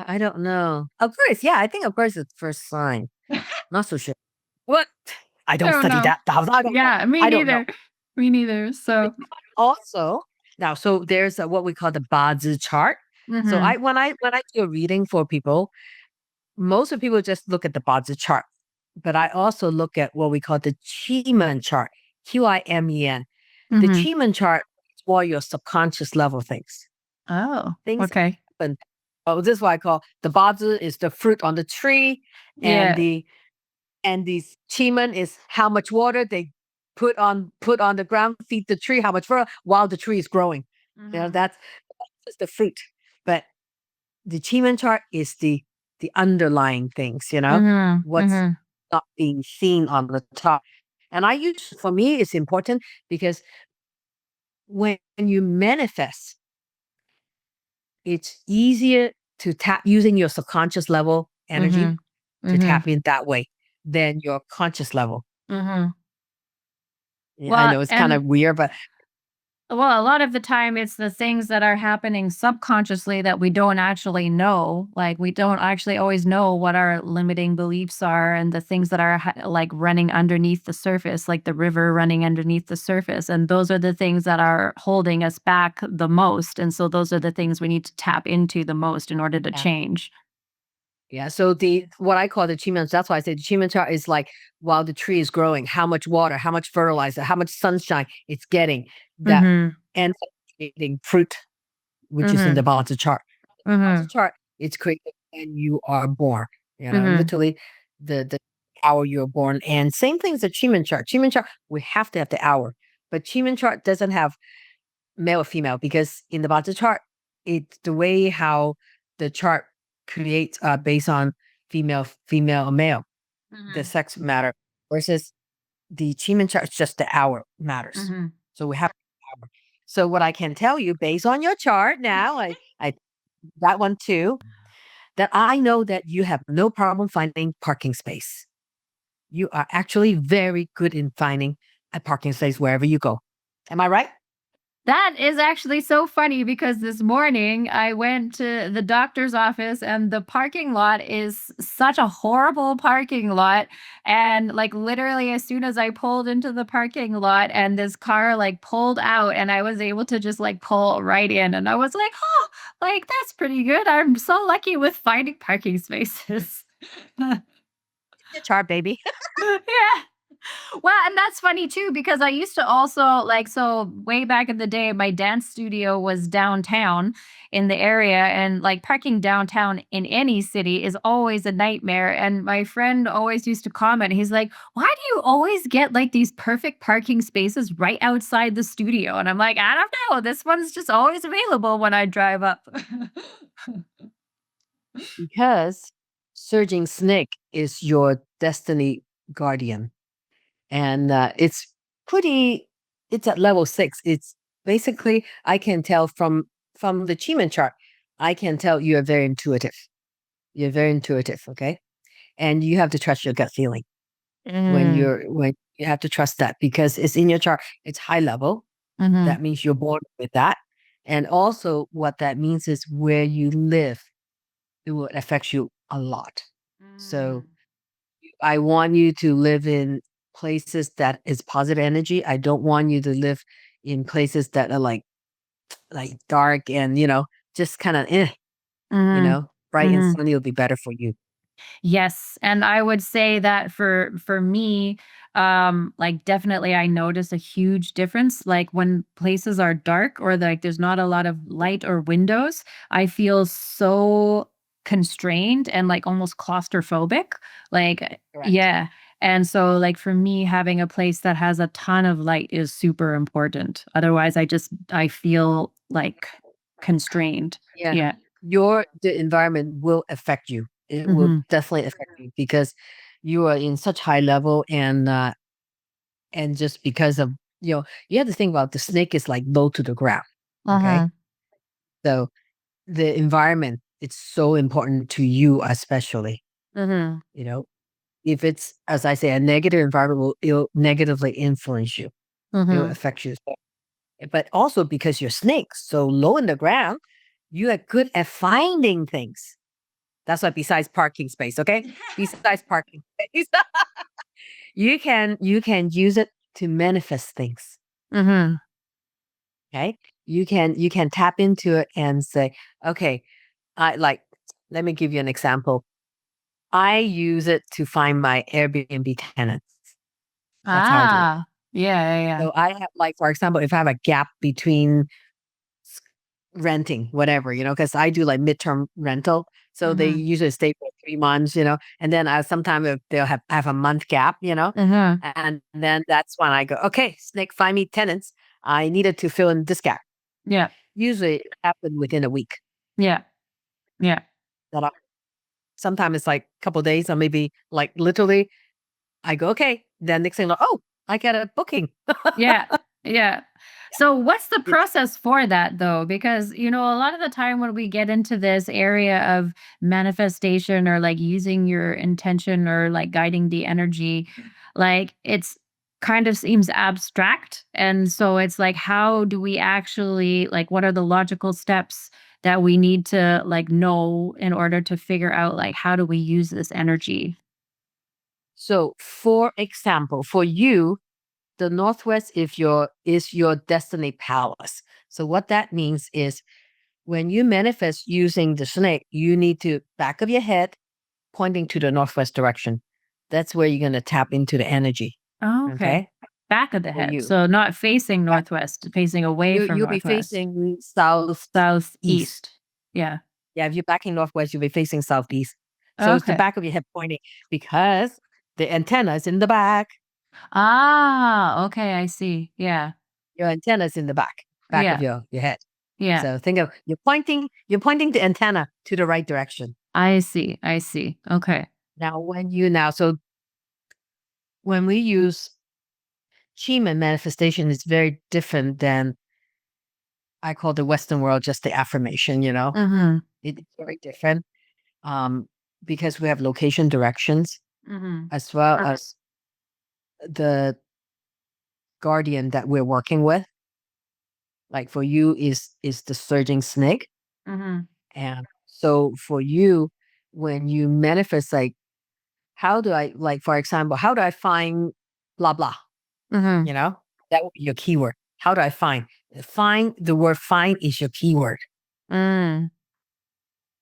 I don't know. Aquarius, yeah, I think Aquarius is the first sign. Not so sure. What? I I don't don't study know. that. I don't know. Yeah, me I don't know. neither. Me neither. But So, also, now, so there's what we call the BaZi chart. So mhm. when I do a reading for people, most of people just look at the BaZi chart, but I also look at what we call the Qimen chart, Qimen. The Mhm. Qimen chart is more your subconscious level things. Oh, Things okay. happen. Oh, this is what I call the BaZi is the fruit on the tree, and Yeah. the Qimen is how much water they put on the ground, feed the tree, how much water while the tree is growing. Mhm. That's just the fruit. But the Chiman chart is the underlying things, Mhm. what's Mhm. not being seen on the top. And for me, it's important because when you manifest, it's easier to tap using your subconscious level energy Mhm. to Mhm. tap in that way than your conscious level. Mhm. Yeah, I Well, know it's kind and of weird, but a lot of the time it's the things that are happening subconsciously that we don't actually know. Like we don't actually always know what our limiting beliefs are and the things that are like running underneath the surface, like the river running underneath the surface. And those are the things that are holding us back the most. And so those are the things we need to tap into the most in order to yeah. change. Yeah, so the what I call the Chiman, that's why I say the Chiman chart is like while the tree is growing, how much water, how much fertilizer, how much sunshine it's getting that Mhm. ends up creating fruit, which is in the Mhm. Balancer chart. Balancer Mhm. chart, it's created when you are born. Mhm. Literally the hour you're born. And same thing as the Chiman chart. Chiman chart, we have to have the hour. But Chiman chart doesn't have male or female because in the Balancer chart, it's the way how the chart creates based on female or male, the Mhm. sex matter versus the Chiman chart is just the hour matters. Mhm. So we have the hour. So what I can tell you based on your chart now, I that one too, that I know that you have no problem finding parking space. You are actually very good in finding a parking space wherever you go. Am I right? That is actually so funny because this morning I went to the doctor's office and the parking lot is such a horrible parking lot. And like literally, as soon as I pulled into the parking lot and this car like pulled out, and I was able to just like pull right in, and I was like, oh, like that's pretty good. I'm so lucky with finding parking spaces. Your chart, baby. Yeah. Well, and that's funny too because I used to also like so way back in the day, my dance studio was downtown in the area, and like parking downtown in any city is always a nightmare. And my friend always used to comment, he's like, "Why do you always get like these perfect parking spaces right outside the studio?" And I'm like, "I don't know. This one's just always available when I drive up." Because surging snake is your destiny guardian. And pretty, it's at level 6. It's basically, I can tell from the Chiman chart, I can tell you're very intuitive. You're very intuitive, okay? And you have to trust your gut feeling Mm, when you have to trust that because it's in your chart. It's high level. mm-hmm, That means you're born with that. And also what that means is where you live, it will affect you a lot. So mm, I want you to live in places that is positive energy. I don't want you to live in places that are like dark and just kind of mm-hmm, bright and mm-hmm. sunny will be better for you. Yes, and I would say that for me, like definitely I notice a huge difference. Like when places are dark or like there's not a lot of light or windows, I feel so constrained and like almost claustrophobic. Like, Correct. yeah. And so like for me, having a place that has a ton of light is super important. Otherwise, I feel like constrained. Yeah. Yeah. The environment will affect you. It will Mm-hmm. definitely affect you because you are in such high level and just because of you have to think about the snake is like low to the ground. Okay. Uh-huh. So the environment, it's so important to you, especially, Mm-hmm. you know, if it's, as I say, a negative environment it'll negatively influence you. It will Mm-hmm. affect you. But also because you're snakes, so low in the ground, you are good at finding things. That's why besides parking space, okay? Besides parking space, you can use it to manifest things. Mm-hmm. Okay. You can tap into it and say, okay, I like let me give you an example. I use it to find my Airbnb tenants. That's how I do it. Ah, yeah, yeah, yeah. So I have, like, for example, if I have a gap between s- renting, whatever, because I do like midterm rental. So they Mhm, usually stay for 3 months, and then sometimes if they'll have a month gap, mhm. and then that's when I go, okay, Snake, find me tenants. I needed to fill in this gap. Yeah, Usually it happened within a week. yeah, yeah, That sometimes it's like a couple days or maybe like literally I go, okay. Then next thing, like, oh, I get a booking. yeah, yeah. So what's the It's process for that though? Because, a lot of the time when we get into this area of manifestation or like using your intention or like guiding the energy, like it's kind of seems abstract. And so it's like, how do we actually, like, what are the logical steps that we need to like know in order to figure out like how do we use this energy? so, for example, for you, the Northwest is your destiny palace. So what that means is when you manifest using the snake, you need to back of your head pointing to the northwest direction. That's where you're going to tap into the energy. Oh, okay. Okay, Back of the for head. you, So not facing Back- northwest, facing away you from you'll be northwest. facing southeast. Southeast. Yeah. Yeah, if you're backing northwest, you'll be facing southeast. So it's the Okay. back of your head pointing because the antenna is in the back. Ah, okay, I see. Yeah. Your antenna is in the back of Yeah. your head. Yeah. So think of you're pointing the antenna to the right direction. I see. I see. Okay. So when we use Qigong manifestation, it's very different than I call the Western world just the affirmation. Mhm. It's very different because we have location directions Mhm. as well as the guardian that we're working with. Like for you is the surging snake. Mhm. And so for you, when you manifest, like, how do I, like, for example, how do I find blah, blah? Mhm. You know, that would be your keyword. How do I find? Find, the word find is your keyword. Mm.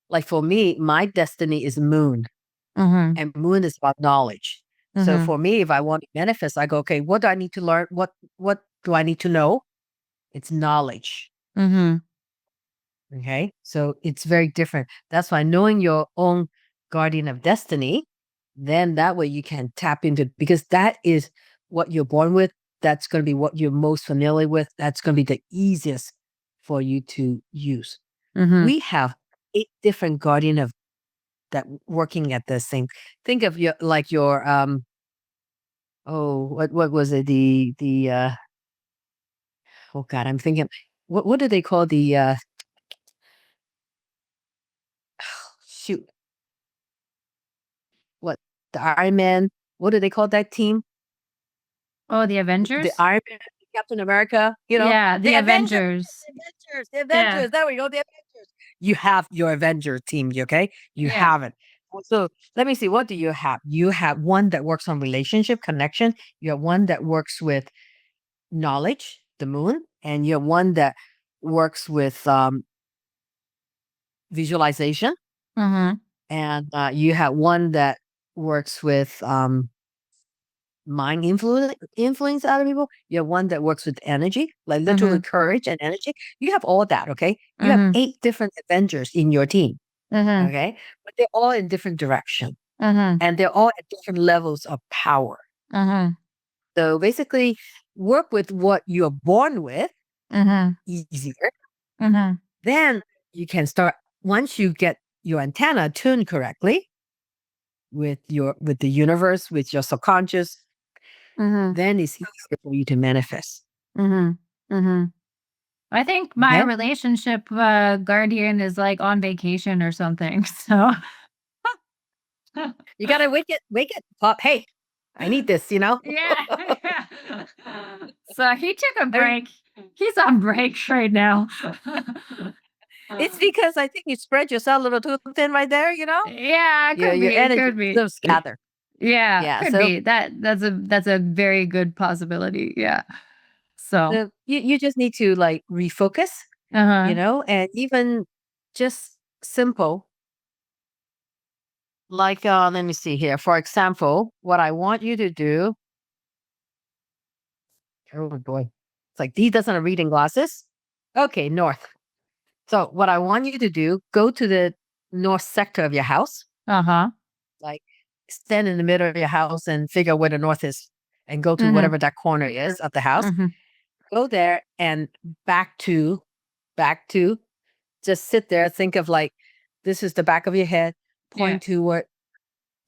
Like for me, my destiny is moon, Mhm. and moon is about knowledge. So Mhm. for me, if I want to manifest, I go, okay, what do I need to learn? What do I need to know? It's knowledge. Mhm. Okay. So it's very different. That's why knowing your own guardian of destiny, then that way you can tap into, because that is what you're born with. That's going to be what you're most familiar with. That's going to be the easiest for you to use. Mhm. We have 8 different guardian of that working at the same. Think of your, like your oh, what was it? The oh God, I'm thinking, what do they call the shoot, what, the Iron Man? What do they call that team? Oh, the The Avengers? Iron Man, Captain America, Yeah, the the Avengers, Avengers. the Yeah. Avengers. There we go, the Avengers. You have your Avenger team, okay? You Yeah. have it. So let me see, what do you have? You have one that works on relationship connection. You have one that works with knowledge, the moon, and you have one that works with visualization, Mhm. and you have one that works with mind influence other people. You have one that works with energy, like literally Mhm. courage and energy. You have all that, okay? You have Mhm. 8 different Avengers in your team, Mhm. okay? But they're all in different direction, Mhm. and they're all at different levels of power. Mhm. So basically, work with what you're born with Mhm. easier. Mhm. Then you can start, once you get your antenna tuned correctly with the universe, with your subconscious, Mhm. then it's easier for you to manifest. Mhm. Mhm. I think my Okay? relationship guardian is like on vacation or something. So You gotta wake it, pop. Hey, I need this, you know? yeah. So he took a I mean, break. He's on break right now. it's because I think you spread yourself a little too thin right there, you know? Yeah, it could Your be. It energy could be. still scattered. Yeah, Yeah. could So be. That's a very good possibility. Yeah. So, you just need to like refocus, uh-huh. and even just simple. Like, let me see here. For example, what I want you to do, oh boy, it's like D doesn't have reading glasses. Okay, north. So what I want you to do, go to the north sector of your house, Uh-huh. like stand in the middle of your house and figure where the north is, and go to Mhm. whatever that corner is of the house. Mhm. Go there and back to, back to, just sit there. Think of like, this is the back of your head. Yeah. Point toward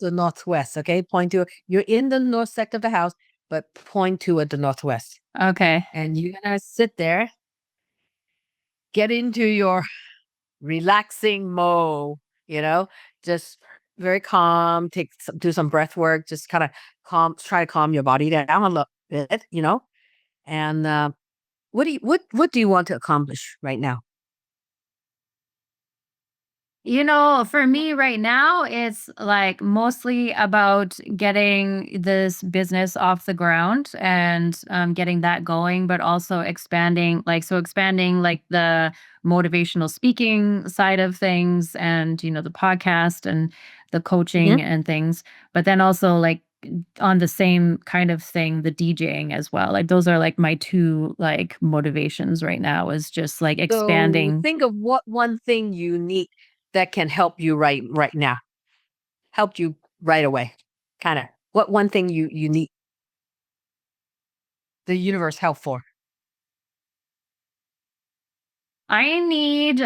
the northwest. Okay, point to, you're in the north sector of the house, but point toward the northwest, Okay. and you're gonna sit there, get into your relaxing mode, you know, just very calm, do some breath work, just kind of calm, try to calm your body down a little bit, and what do you want to accomplish right now? For me right now, it's like mostly about getting this business off the ground and getting that going, but also expanding like the motivational speaking side of things and, the podcast and the Hmm. coaching and things. But then also like on the same kind of thing, the DJing as well. Like those are like my two like motivations right now is just like So expanding. think of what one thing you need that can help you right now, help you right away, kind of. What one thing you need the universe help for? I need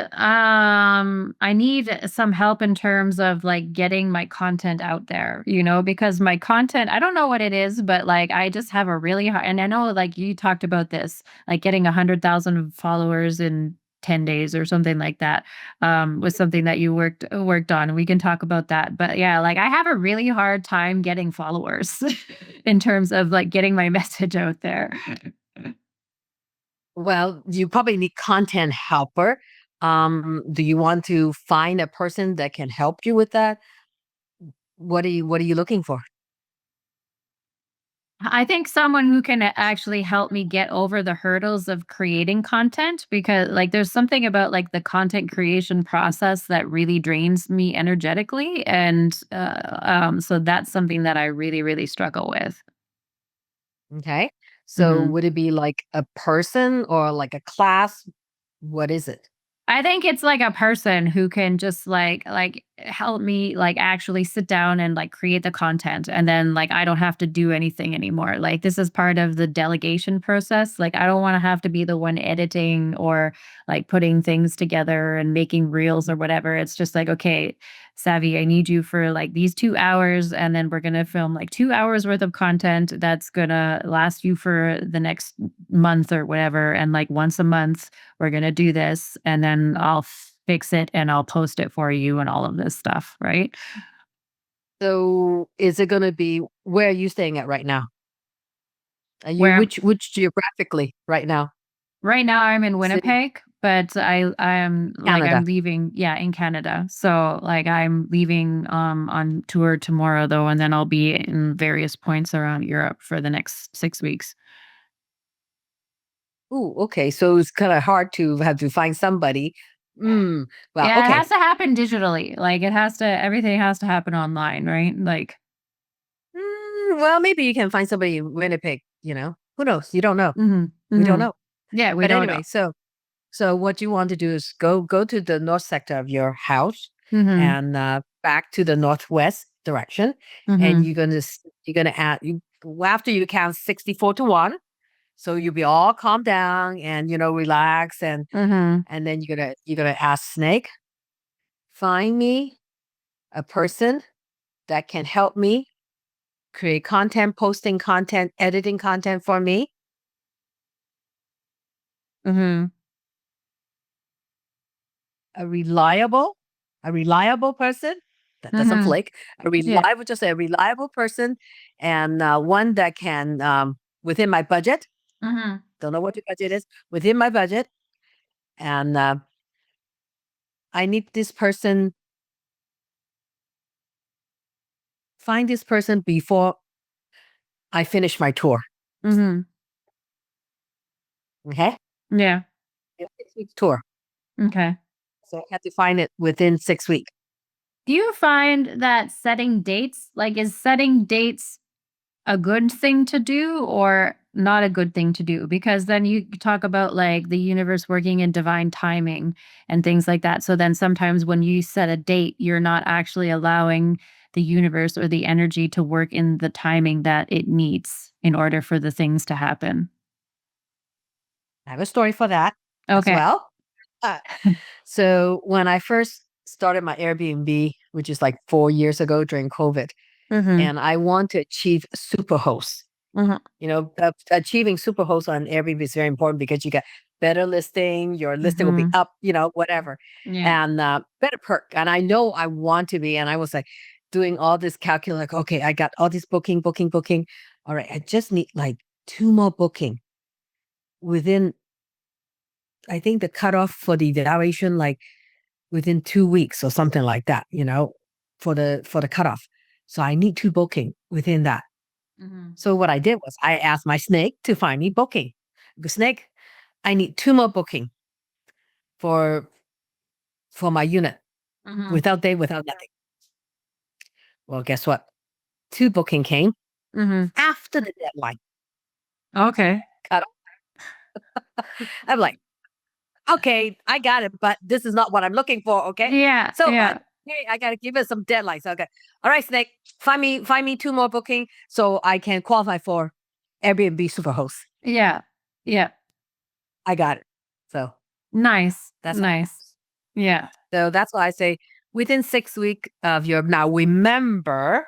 some help in terms of like getting my content out there, because my content, I don't know what it is, but like I just have a really hard, and I know like you talked about this, like getting 100,000 followers in 10 days or something like that, was something that you worked on. We can talk about that. But yeah, like I have a really hard time getting followers in terms of like getting my message out there. Well, you probably need content helper. Do you want to find a person that can help you with that? What are you looking for? I think someone who can actually help me get over the hurdles of creating content, because like there's something about like the content creation process that really drains me energetically, and so that's something that I really struggle with. Okay. So Mhm. would it be like a person or like a class? What is it? I think it's like a person who can just like help me like actually sit down and like create the content, and then like I don't have to do anything anymore. Like this is part of the delegation process. Like I don't want to have to be the one editing or like putting things together and making reels or whatever. It's just like, okay, Savvy, I need you for like these 2 hours, and then we're gonna film like 2 hours worth of content that's gonna last you for the next month or whatever. And like once a month we're going to do this, and then I'll fix it and I'll post it for you and all of this stuff, right? So is it going to be where are you staying at right now? Are you Where which geographically right now? right now I'm in City, Winnipeg, but I'm like Canada. I'm leaving, yeah, in Canada. So like I'm leaving on tour tomorrow though, and then I'll be in various points around Europe for the next 6 weeks. Ooh, okay. So it's kind of hard to have to find somebody. Mm, well, Yeah, it okay. has to happen digitally. Like it has to everything has to happen online, right? Like Well, maybe you can find somebody in Winnipeg. Who knows? You don't know. mhm. We don't Mhm. know. Yeah, we But don't know. anyway, so what you want to do is go to the north sector of your house Mhm. and back to the northwest direction, and Mhm. you're gonna add you well, after you count 64 to 1. So you'll be all calm down and relax, Mhm. and then you're gonna ask Snake, find me a person that can help me create content, posting content, editing content for me, Mhm. a reliable, a reliable person that doesn't Mhm. flake, Yeah. just a reliable person, and one that can within my budget. Mhm. Don't know what your budget is within my budget, and I need this person. Find this person before I finish my tour. Mhm. Okay, Yeah. a 6 week tour, Okay. so I have to find it within 6 weeks. Do you find that setting dates, like, is setting dates a good thing to do or not a good thing to do? Because then you talk about like the universe working in divine timing and things like that. So then sometimes when you set a date, you're not actually allowing the universe or the energy to work in the timing that it needs in order for the things to happen. I have a story for that as Okay. well. Uh, so when I first started my Airbnb, which is like 4 years ago during COVID, Mhm. and I want to achieve superhost. Mhm. Achieving superhost on Airbnb is very important because you get better listing, your listing will be Mhm. up, whatever, Yeah. and better perk. And I know I want to be, and I was like doing all this calculation, like, okay, I got all this booking. All right, I just need like two more booking within, I think the cutoff for the evaluation, like within 2 weeks or something like that, for the cutoff. So I need two booking within that. Mhm. So what I did was I asked my snake to find me booking. The snake, I need two more booking for my unit Mhm. without day, without nothing. Well, guess what? Two booking came Mhm. after the deadline Okay. cut off. I'm like, okay, I got it, but this is not what I'm looking for. Okay, Yeah, so yeah, hey, I gotta give it some deadlines. Okay, all right, snake, find me two more booking so I can qualify for Airbnb Superhost. yeah, yeah. I got it. So Nice, that's how it nice. goes. Yeah. So that's why I say within 6 weeks of your now. Remember,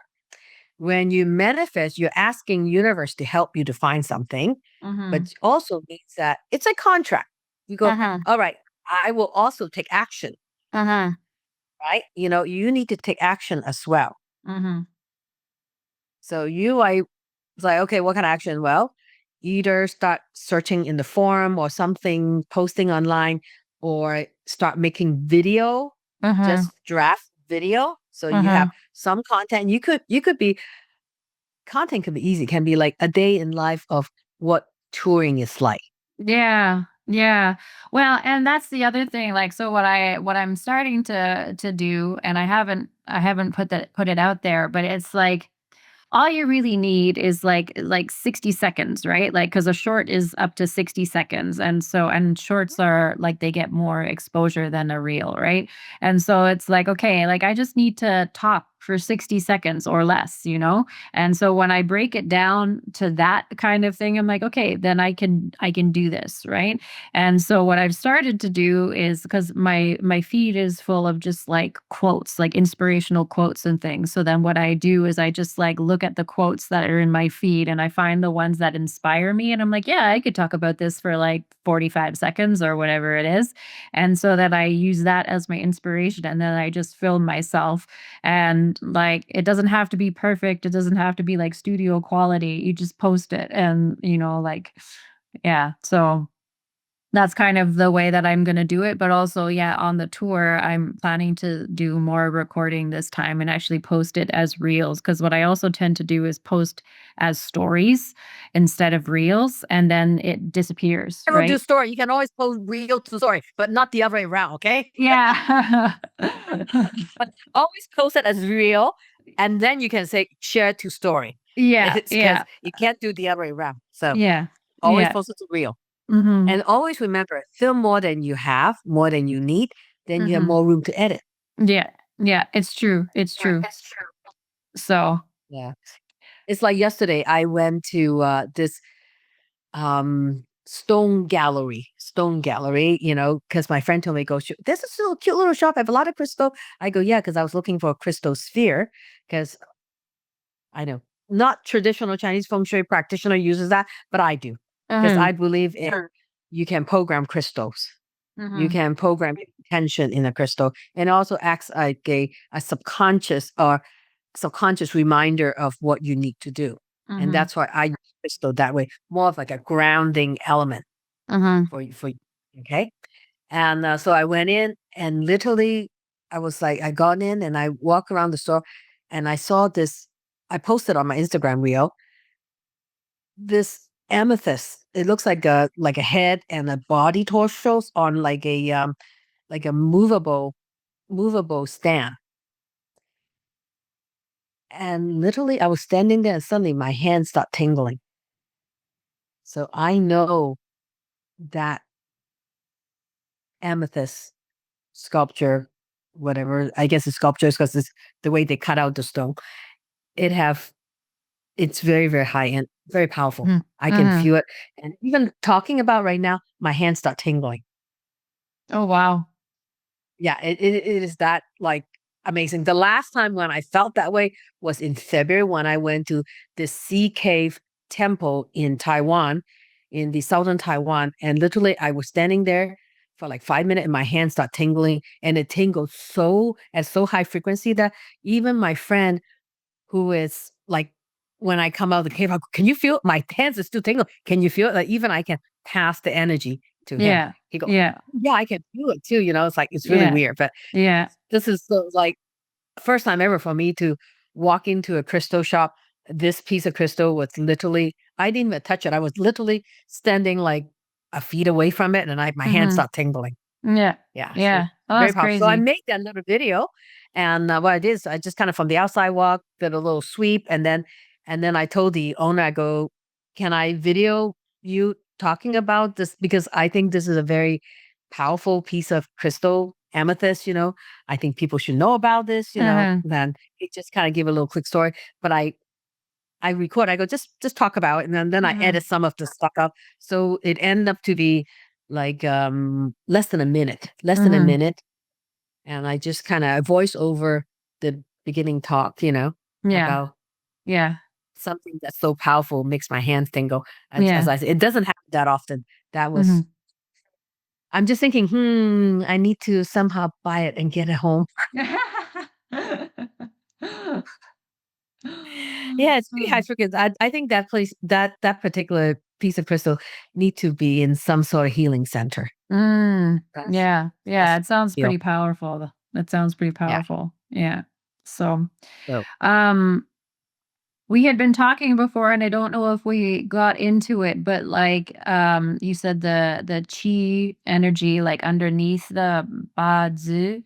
when you manifest, you're asking universe to help you to find something, Mhm. but also means that it's a contract. You go, Uh-huh. all right, I will also take action, Uh-huh. right? You need to take action as well. Mhm. So I was like, okay, what kind of action? Well, either start searching in the forum or something, posting online, or start making video, Mhm. just draft video. So you have Mhm. some content. You could be content can be easy, can be like a day in life of what touring is like. Yeah. Yeah. Well, and that's the other thing. Like, so what I'm starting to do, and I haven't put it out there, but it's like all you really need is like 60 seconds, right? Like, because a short is up to 60 seconds, and so and shorts are like they get more exposure than a reel, right? And so it's like, okay, like I just need to talk for 60 seconds or less, you know? And so when I break it down to that kind of thing, I'm like, okay, then I can do this, right? And so what I've started to do is, because my feed is full of just like quotes, like inspirational quotes and things. So then what I do is I just like look at the quotes that are in my feed, and I find the ones that inspire me, and I'm like, yeah, I could talk about this for like 45 seconds or whatever it is. And so that I use that as my inspiration, and then I just film myself. And like, it doesn't have to be perfect. It doesn't have to be like studio quality. You just post it, and like, yeah. So that's kind of the way that I'm gonna do it, but also, yeah, on the tour, I'm planning to do more recording this time and actually post it as reels. Because what I also tend to do is post as stories instead of reels, and then it disappears, Never do right? story. You can always post reel to story, but not the other way around, okay? Yeah. But always post it as real, and then you can say share to story. Yeah, It's because yeah, you can't do the other way around. So yeah, always yeah. post it to real. Mhm, And always remember, film more than you have, more than you need, then you have mhm. more room to edit. Yeah, yeah, it's true, it's Yeah, true. that's true. So Yeah. It's like yesterday I went to this stone gallery, because my friend told me, go, there's this little cute little shop. I have a lot of crystal. I go, yeah, because I was looking for a crystal sphere because I know not traditional Chinese feng shui practitioner uses that, but I do because mhm, I believe in you can program crystals. You mhm, can program intention in a crystal, and also acts like a subconscious reminder of what you need to do. And mhm, that's why I use crystal that way, more of like a grounding element mhm, for you. Okay. And so I went in and literally I was like, I got in and I walked around the store and I saw this. I posted on my Instagram reel this amethyst. It looks like a head and a body torsos on like a movable stand. And literally I was standing there and suddenly my hands start tingling. So I know that amethyst sculpture, whatever, I guess it's sculptures because it's the way they cut out the stone. It have it's very, very high end, very powerful. mhm, I can mhm. feel it. And even talking about right now, my hands start tingling. Oh, wow. Yeah, it is that like amazing. The last time when I felt that way was in February when I went to the Sea Cave Temple in Taiwan, in the southern Taiwan. And literally I was standing there for like 5 minutes and my hands start tingling. And it tingled so high frequency that even my friend who is like when I come out of the cave, I go, can you feel it? My hands are still tingling. Can you feel it? Like even I can pass the energy to him. Yeah, He go, yeah, yeah, I can feel it too. It's like it's really yeah, weird. But yeah, this is like first time ever for me to walk into a crystal shop. This piece of crystal was literally, I didn't even touch it. I was literally standing like a feet away from it and my hands mhm, start tingling. yeah, Yeah, so yeah. Oh, very that's powerful. So I crazy. made that little video, and what I did is I just kind of from the outside walk, did a little sweep, and then I told the owner, I go, "Can I video you talking about this because I think this is a very powerful piece of crystal amethyst. I think people should know about this. Mhm, Then it just kind of give a little quick story, but I record. I go just talk about it, and then I mhm, edit some of the stuff up. So it ended up to be like less than a minute, mhm. and I just kind of voice over the beginning talk, Yeah, about yeah, something that's so powerful makes my hands tingle. As yeah. I said, it doesn't happen that often. That was. Mhm. I'm just thinking, I need to somehow buy it and get it home. Yeah, it's pretty high frequency. I think that place, that particular piece of crystal need to be in some sort of healing center. Mm, That's yeah. that's Yeah. It sounds the deal. pretty powerful. It sounds pretty Yeah. powerful. Yeah. So, So um, we had been talking before, and I don't know if we got into it, but like you said the chi energy like underneath the BaZi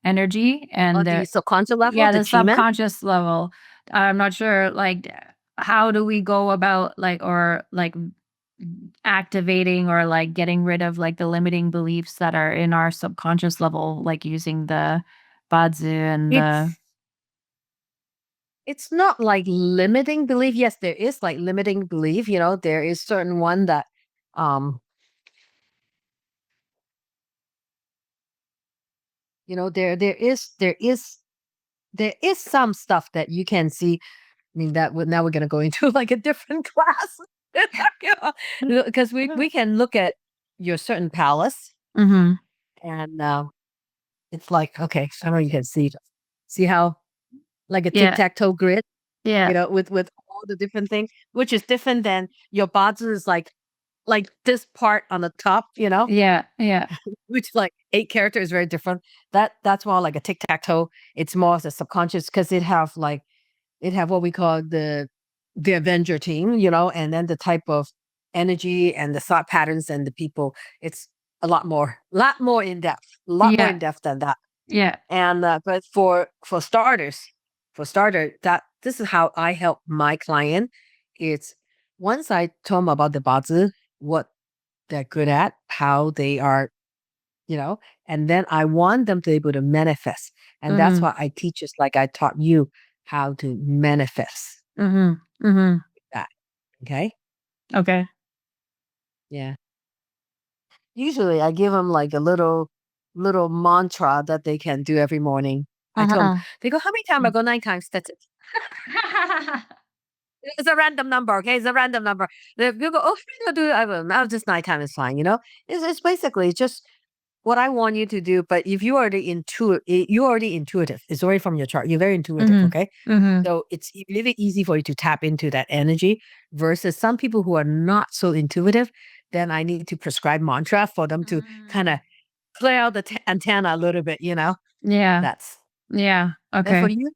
energy on and the the subconscious level, yeah, the the chi man. subconscious level. I'm not sure like how do we go about like or like activating or like getting rid of like the limiting beliefs that are in our subconscious level like using the BaZi and the It's it's not like limiting belief. Yes, there is like limiting belief. There is certain one that um there is some stuff that you can see. I mean, now we're gonna go into like a different class. Because we can look at your certain palace Mhm. and it's like, okay, so I know you can see how like a Yeah. tic-tac-toe grid, Yeah. with all the different things, which is different than your body is like this part on the top, Yeah. Yeah. which like 8 character is very different. That's more like a tic-tac-toe. It's more as a subconscious because it have what we call the Avenger team, and then the type of energy and the thought patterns and the people. It's a lot more in depth, a lot more Yeah. in depth than that. Yeah. And but for starters, that this is how I help my client. It's once I told them about the bazi, what they're good at, how they are, you know, and then I want them to be able to manifest. And that's Mhm. why I teach us like I taught you how to manifest Mhm. Mhm. that. Okay. Okay. Yeah. Usually I give them like a little mantra that they can do every morning. I tell them, Uh-huh. they go, how many times? I Mm. go 9 times. That's it. It's a random number, okay? It's a randam number. You go, oh, I'll do it. I will. Now just 9 times is fine, It's basically just what I want you to do. But if you're already intuitive. It's already from your chart. You're very intuitive, Mhm. okay? Mhm. So it's really easy for you to tap into that energy versus some people who are not so intuitive. Then I need to prescribe mantra for them to kind Mm. of clear out the antenna a little bit, Yeah. That's Yeah. and for Okay. you.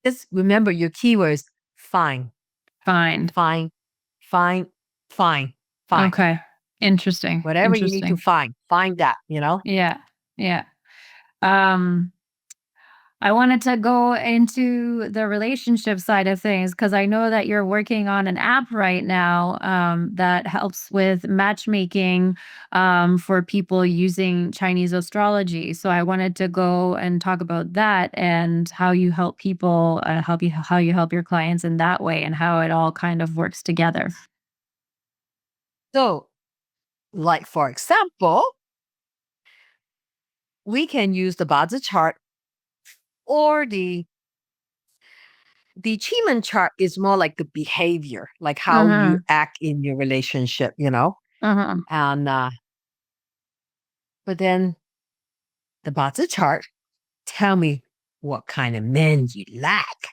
Just remember your keywords: fine, Fine. fine, fine, fine, fine. Okay. Interesting. Whatever you need to Interesting. find that. Yeah. Yeah. Um I wanted to go into the relationship side of things because I know that you're working on an app right now that helps with matchmaking for people using Chinese astrology. So I wanted to go and talk about that and how you help people, how you help your clients in that way, and how it all kind of works together. So, like for example, we can use the Bazi chart or the Chiman chart is more like the behavior, like how you Mm-hmm. act in your relationship. Mm-hmm. And but then the Bazi chart tell me what kind of men you like.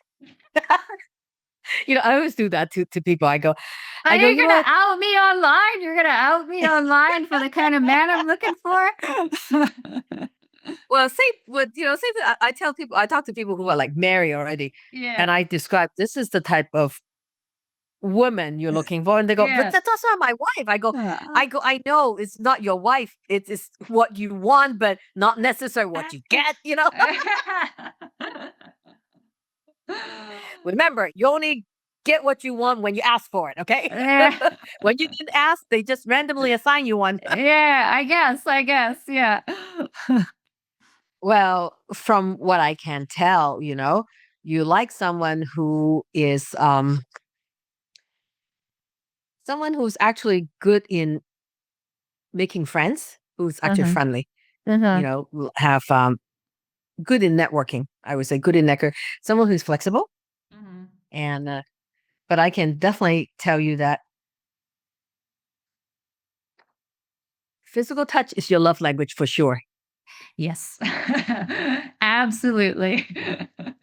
I always do that to people. I go, Are I go, you you know gonna what? out me online? You're gonna out me online for the kind of man I'm looking for? Well, say that I tell people, I talk to people who are like married already, Yeah. and I describe this is the type of woman you're looking for, and they go, but Yeah. that's not my wife. I go, Uh, I go, I know it's not your wife. It's what you want, but not necessarily what you get. Remember, you only get what you want when you ask for it. Okay, yeah. when you didn't ask, they just randomly assign you one. Yeah, I guess, yeah. Well, from what I can tell, you like someone who's actually good in making friends, who's actually Uh-huh. friendly, Uh-huh. will have good in networking. I would say good in network. Someone who's flexible, Mhm. and but I can definitely tell you that physical touch is your love language for sure. Yes. Absolutely.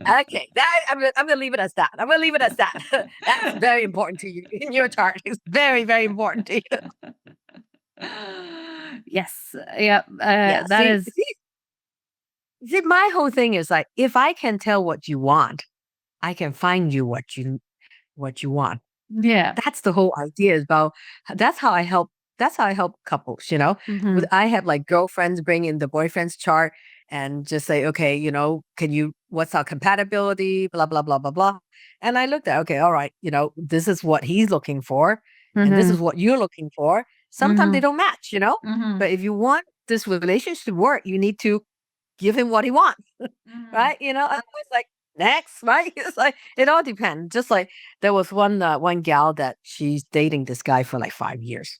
Okay, I'm gonna leave it as that. I'm gonna leave it as that. That's very important to you in your chart. It's very, very important to you. Yes. Yep. Yeah. That is. See, my whole thing is like, if I can tell what you want, I can find you what you want. Yeah. That's the whole idea is about that's how I help that's how I help couples, you know. With Mhm. I have like girlfriends bring in the boyfriend's chart and just say, okay, can you what's our compatibility, blah, blah, blah, blah, blah. And I looked at, okay, all right, this is what he's looking for, and this is Mhm. what you're looking for. Sometimes they Mhm. don't match, Mhm. but if you want this relationship to work, you need to give him what he wants. Mhm. Right? Otherwise, like next, right? It's like it all depends. Just like there was one gal that she's dating this guy for like 5 years,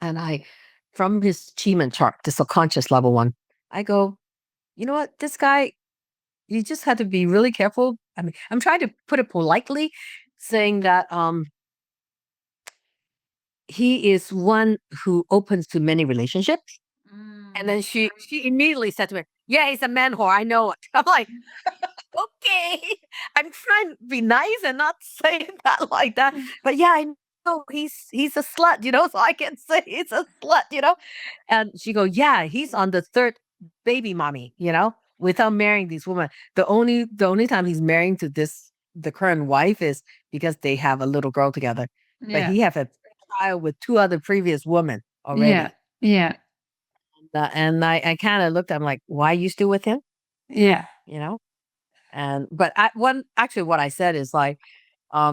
and I, from his achievement chart, the subconscious level one, I go, you know what, this guy, you just had to be really careful. I mean, I'm trying to put it politely, saying that he is one who opens to many relationships. And Mm. then she immediately said to me, "Yeah, he's a man whore. I know it." I'm like, okay. I'm trying to be nice and not say that like that. But yeah, I know he's a slut, so I can say he's a slut. And she go, yeah, he's on the third baby mommy, without marrying this woman. The only time he's marrying to the current wife is because they have a little girl together. But Yeah. he have a child with two other previous women Yeah. already. Yeah. And I kind of looked, I'm like, why are you still with him? Yeah. You know? And but what I said is like,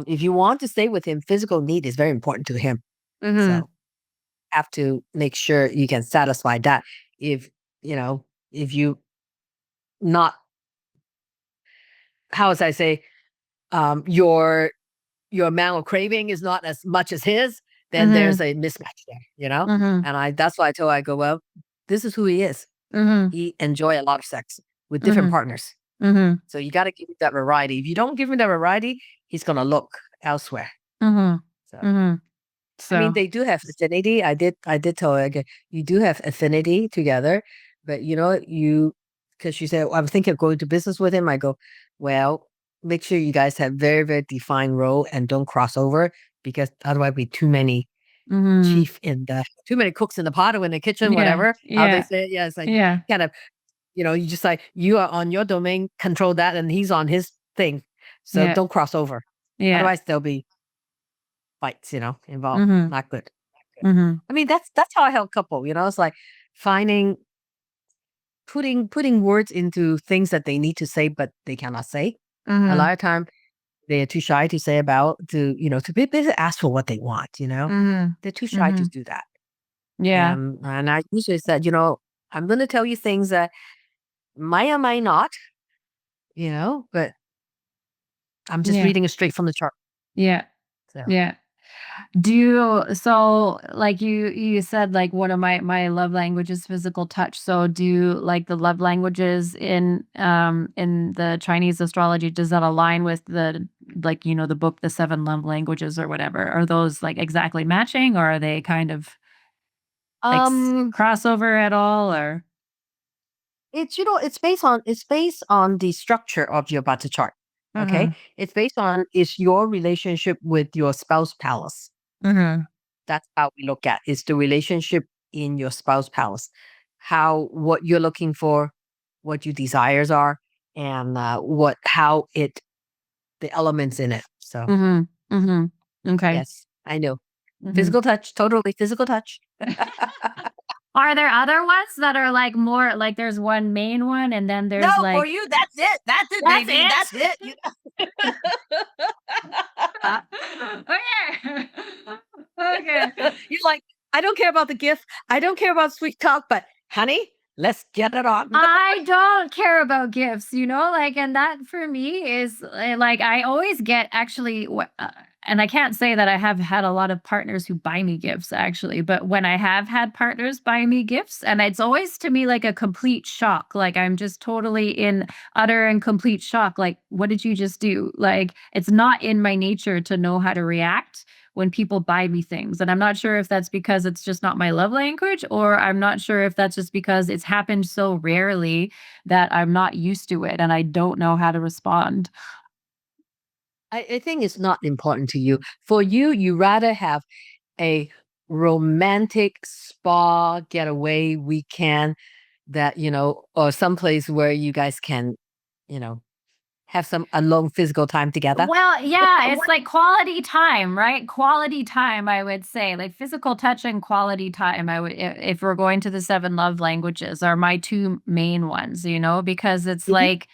if you want to stay with him, physical need is very important to him. Mhm. So have to make sure you can satisfy that. If if you not, how as I say, your amount of craving is not as much as his, then there's Mhm. a mismatch there. Mhm. And that's why I go, well, this is who he is. Mhm. He enjoy a lot of sex with different Mhm. partners. Mhm. So you got to give him that variety. If you don't give him that variety, he's gonna look elsewhere. Mhm. So Mhm. I mean, So. they do have affinity. I did tell her, okay, you do have affinity together, but because she said, I'm thinking of going to business with him. I go, well, make sure you guys have very, very defined role and don't cross over, because otherwise be Mhm. too many cooks in the pot or in the kitchen, Yeah. whatever, how they Yeah. say it. Yeah, it's like Yeah. kind of, you just like, you are on your domain, control that, and he's on his thing. So Yeah. don't cross over. Yeah. Otherwise there'll be fights, involved. Mhm. Not good. Mhm. I mean, that's how I help couple. It's like finding putting words into things that they need to say but they cannot say. A lot Mhm. of time they are too shy to say about to be basically ask for what they want. Mhm. They're too shy to Mhm. do that. Yeah. And I usually said, I'm going to tell you things that might or might not, but I'm just Yeah. reading it straight from the chart. Yeah. So Yeah. Do you so like you said like one of my love language is physical touch. So do you like the love languages in the Chinese astrology, does that align with the like the book The Seven Love Languages or whatever? Are those like exactly matching or are they kind of like um crossover at all or it's based on the structure of your body chart. Okay, Mhm. it's based on is your relationship with your spouse palace. Mhm. That's how we look at is the relationship in your spouse palace, how what you're looking for, what your desires are, and what how it the elements in it. So Mhm. Mhm. Okay. yes, I know Mhm. physical touch, totally physical touch. Are there other ones that are like more like there's one main one and then No, there's for like you, that's it, that's baby, it? that's it. Okay. Okay. You're like, I don't care about the gift, I don't care about sweet talk, but honey, let's get it on. I don't care about gifts, like, and that for me is like I always get actually what and I can't say that I have had a lot of partners who buy me gifts actually, but when I have had partners buy me gifts, and it's always to me like a complete shock. Like I'm just totally in utter and complete shock. Like, what did you just do? Like, it's not in my nature to know how to react when people buy me things. And I'm not sure if that's because it's just not my love language, or I'm not sure if that's just because it's happened so rarely that I'm not used to it and I don't know how to respond. I think it's not important to you. For you, you rather have a romantic spa getaway weekend that, or someplace where you guys can, you know, have some alone physical time together. Well, yeah, it's like quality time, right? Quality time, I would say. Like physical touch and quality time. If we're going to the seven love languages, are my two main ones, because it's Mhm. like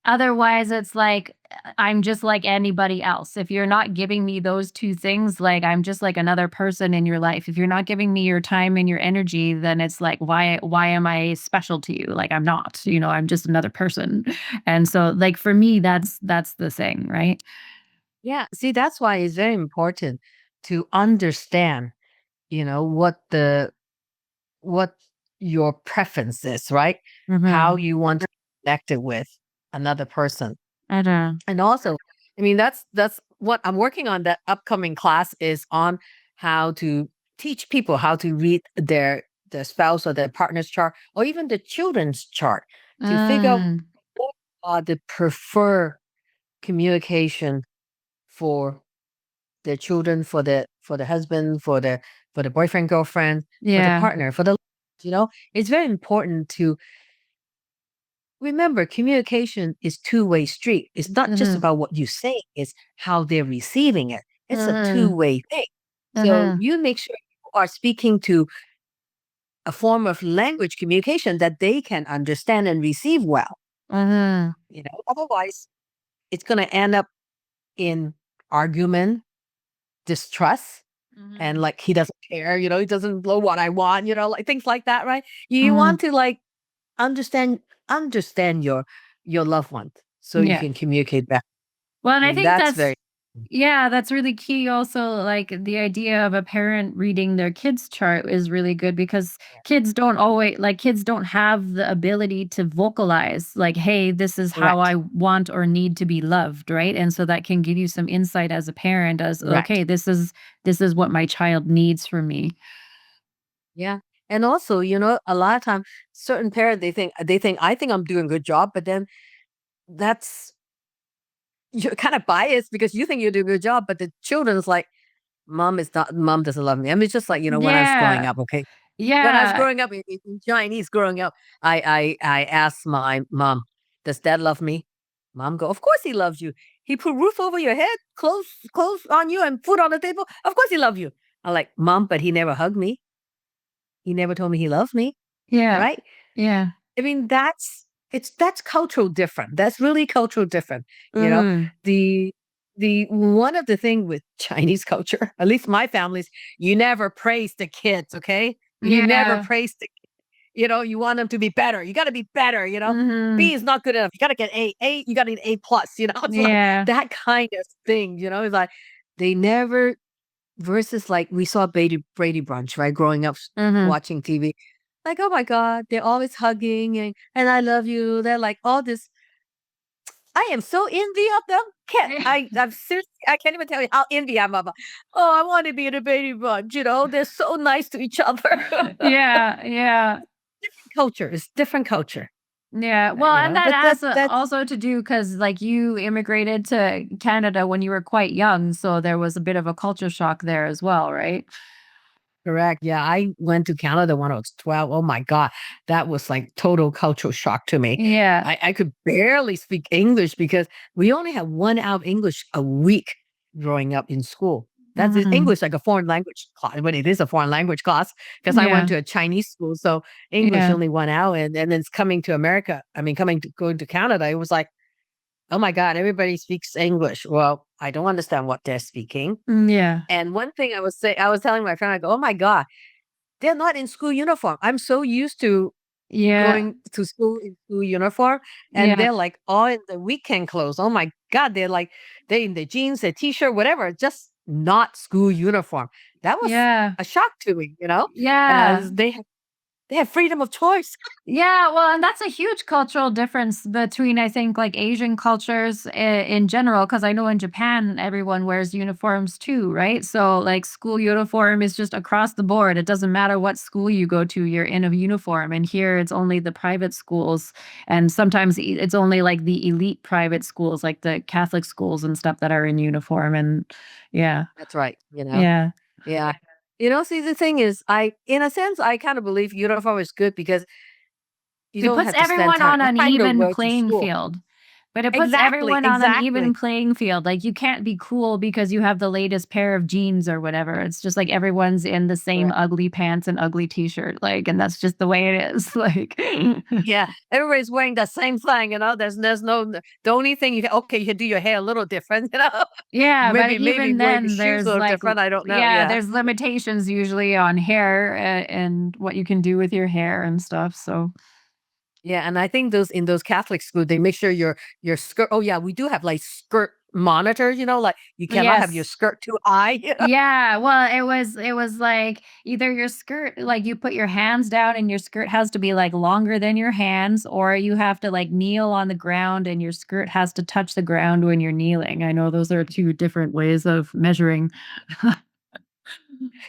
otherwise it's like I'm just like anybody else. If you're not giving me those two things, like I'm just like another person in your life. If you're not giving me your time and your energy, then it's like why am I special to you? Like I'm not, I'm just another person. And so like for me that's the thing, right? Yeah. See, that's why it's very important to understand, what your preference is, right? How Mhm. you want to be connected with another person. I know. And also, I mean, that's what I'm working on. That upcoming class is on how to teach people how to read their spouse or their partner's chart or even the children's chart to figure out Mm. what are the preferred communication for their children, for the husband, for the boyfriend, girlfriend, for the Yeah. partner, for the it's very important to remember communication is two-way street. It's not just Mhm. about what you say, it's how they're receiving it. It's a Mhm. two-way thing. So Mhm. you make sure you are speaking to a form of language communication that they can understand and receive well. Mhm. Otherwise it's going to end up in argument, distrust, and Mhm. like he doesn't care, he doesn't know what I want, like things like that, right? You Mhm. want to like understand your loved one so you Yeah. can communicate better. Well, and I I mean, think that's very yeah, that's really key also, like, the idea of a parent reading their kid's chart is really good because kids don't have the ability to vocalize, like, "Hey, this is how I correct. want or need to be loved," right? And so that can give you some insight as a parent as, Correct. "Okay, this is what my child needs from me." Yeah. And also, a lot of time certain parents they think I think I'm doing a good job, but then that's you're kind of biased because you think you're doing a good job, but the children's like, mom doesn't love me. I mean, it's just like, when I was growing Yeah. up, okay. When I was Yeah. growing up in Chinese growing up, I asked my mom, "Does dad love me?" Mom go, "Of course he loves you. He put roof over your head, clothes on you, and food on the table. Of course he loves you." I'm like, "Mom, but he never hugged me. He never told me he loves me." Yeah. Right? Yeah. I mean, that's cultural different. That's really cultural different. You know, Mhm. the the one of the thing with Chinese culture, at least my family's, you never praise the kids, okay? You never Yeah. praise the you want them to be better. You got to be better. Mhm. B is not good enough. You got to get A. A, you got an A plus. It's like Yeah. that kind of thing. It's like they never versus like we saw Brady Bunch, right? Growing up Mhm. watching TV. Like, oh my God, they're always hugging and I love you. They're like all this. I am so envy of them. I'm seriously, I can't even tell you how envy I'm of. Oh, I want to be in a Brady Bunch. They're so nice to each other. Yeah, yeah. Culture is different culture. Yeah, well, and that But has that's also to do because, like, you immigrated to Canada when you were quite young, so there was a bit of a culture shock there as well, right? correct. Yeah, I went to Canada when I was 12. Oh my God. That was like total cultural shock to me. Yeah. I could barely speak English because we only had 1 hour of English a week growing up in school. That's Mhm. English like a foreign language class, but it is a foreign language class because I went Yeah, to a Chinese school. So English yeah. only 1 hour. And then it's coming to America. I mean, going to Canada, it was like, oh my God, everybody speaks English. Well, I don't understand what they're speaking. Yeah. And one thing I was telling my friend, I go, oh my God, they're not in school uniform. I'm so used to Yeah, going to school in school uniform, and yeah. they're like all in the weekend clothes. Oh my God, they're in their jeans, their t-shirt, whatever, just not school uniform. That was Yeah. a shock to me, Yeah. as they have freedom of choice. Yeah, well, and that's a huge cultural difference between, I think, like Asian cultures in general, because I know in Japan, everyone wears uniforms too, right? So, like, school uniform is just across the board. It doesn't matter what school you go to, you're in a uniform. And here it's only the private schools. And sometimes it's only like the elite private schools, like the Catholic schools and stuff that are in uniform. And yeah, That's right, yeah. Yeah. See, the thing is, in a sense, I kind of believe uniform is good because you It don't puts have to spend everyone on an time to even wear to playing school. field. But it puts Exactly, everyone on an even exactly. playing field. Like, you can't be cool because you have the latest pair of jeans or whatever. It's just like everyone's in the same Correct. ugly pants and ugly t-shirt, like, and that's just the way it is. Like, Yeah, everybody's wearing the same thing, there's no the only thing okay, you can do your hair a little different, yeah, but maybe even wearing the then, shoes a there's little like, different, I don't know, yeah, yeah. there's limitations usually on hair and what you can do with your hair and stuff. So, Yeah, and I think those Catholic school, they make sure your skirt oh, yeah, we do have, like, skirt monitors, like, you cannot have your yes. skirt too high, Yeah, well, it was like either your skirt, like you put your hands down and your skirt has to be like longer than your hands, or you have to like kneel on the ground and your skirt has to touch the ground when you're kneeling. I know those are two different ways of measuring.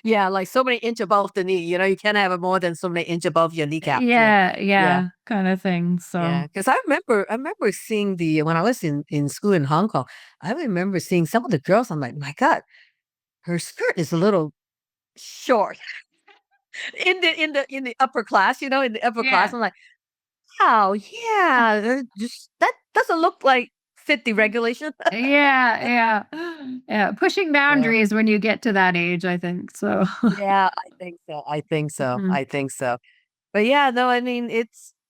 Yeah, like, so many inch above the knee, you can't have it more than so many inch above your kneecap, yeah. Yeah, Yeah. yeah, kind of thing. So, Yeah, because I remember seeing when I was in school in Hong Kong, I remember seeing some of the girls, I'm like, "My god, her skirt is a little short." In the upper class, in the upper class, yeah. I'm like, "Oh, yeah, just that doesn't look like fit the regulation." Yeah, yeah. Yeah, pushing Yeah. boundaries when you get to that age, I think. So, Yeah, I think so, I think so, mhm. I think so. But yeah, no, I mean,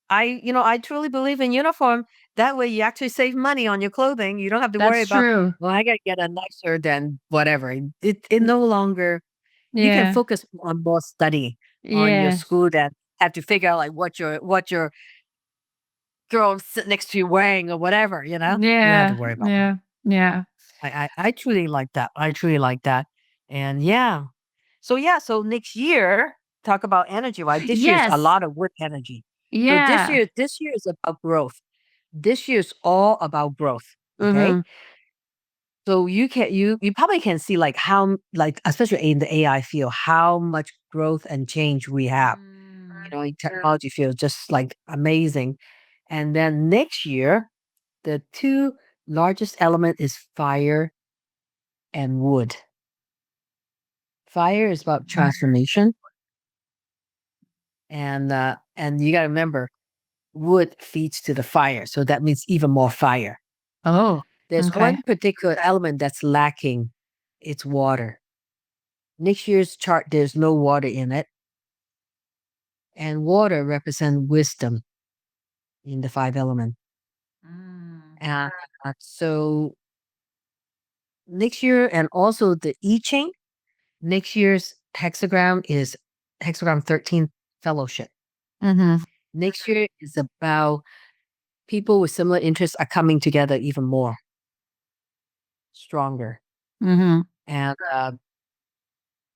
I truly believe in uniform. That way you actually save money on your clothing. You don't have to worry That's about, true. well, I gotta get a nicer than whatever. It no longer you can Yeah. focus on more study on your Yeah. school than have to figure out like what your girl sit next to you wearing or whatever, you know? You don't have to Yeah. worry about that. Yeah. Yeah. I truly like that. I truly like that. And yeah. So next year, talk about energy, right? This year's a Yes. lot of wood energy. So this Yeah. year, this year is about growth. This year's all about growth. Okay. Mhm. So you probably can see like like especially in the AI field, how much growth and change we have. Mm. In technology field, just like amazing. And then next year, the two largest element is fire and wood. Fire is about transformation, and you got to remember, wood feeds to the fire, so that means even more fire. Oh, There's okay. one particular element that's lacking. It's water. Next year's chart, there's no water in it, and water represents wisdom in the five element. Mm. And so next year, and also the I Ching, next year's hexagram is hexagram 13 fellowship. Mhm. Next year is about people with similar interests are coming together even more stronger. Mhm. And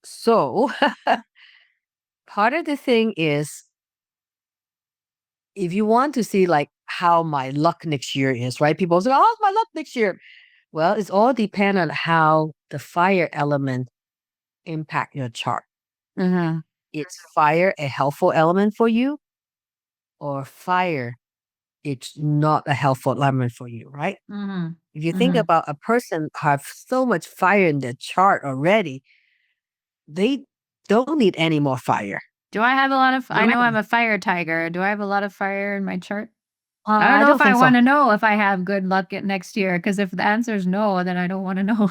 so part of the thing is if you want to see like how my luck next year is, right? People say, "Oh, my luck next year." Well, it's all depend on how the fire element impact your chart. Mhm. Is fire a helpful element for you, or fire it's not a helpful element for you, right? Mhm. If you think Mhm. about a person have so much fire in their chart already, they don't need any more fire. Do I have a lot of I You know I'm can a fire tiger. Do I have a lot of fire in my chart? I don't I know don't if I think so. wanna know if I have good luck at next year, because if the answer is no, then I don't wanna know.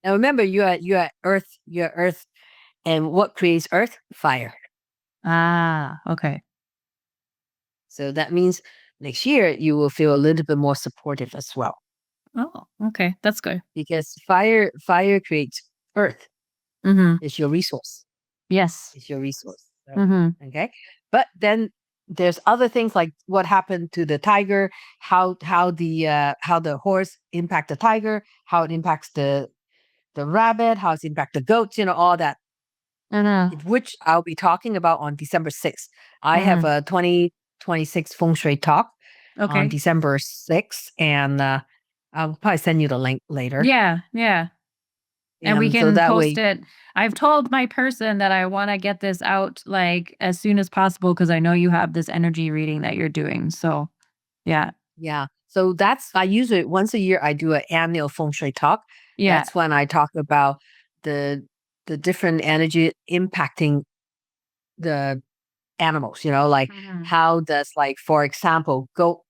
Now remember, you're Earth, you're Earth, and what creates Earth? Fire. Ah, okay. So that means next year you will feel a little bit more supportive as well, Oh, okay. That's good. because fire creates Earth. Mhm. It's your resource. Yes. It's your resource. So, Mhm. okay, but then there's other things like what happened to the tiger, how the horse impact the tiger, how it impacts the rabbit, how it impacts the goats, all that, Mhm. which I'll be talking about on December 6th. I have Mhm. a 2026 feng shui talk on Okay. December 6th, and I'll probably send you the link later. Yeah, yeah. And we And so can that post way, it. I've told my person that I wanna get this out, like, as soon as possible because I know you have this energy reading that you're doing, so, yeah. yeah. So I usually once a year I do an annual feng shui talk. Yeah. That's when I talk about the the different energy impacting the animals, like Mhm. how does, like, for example, goat,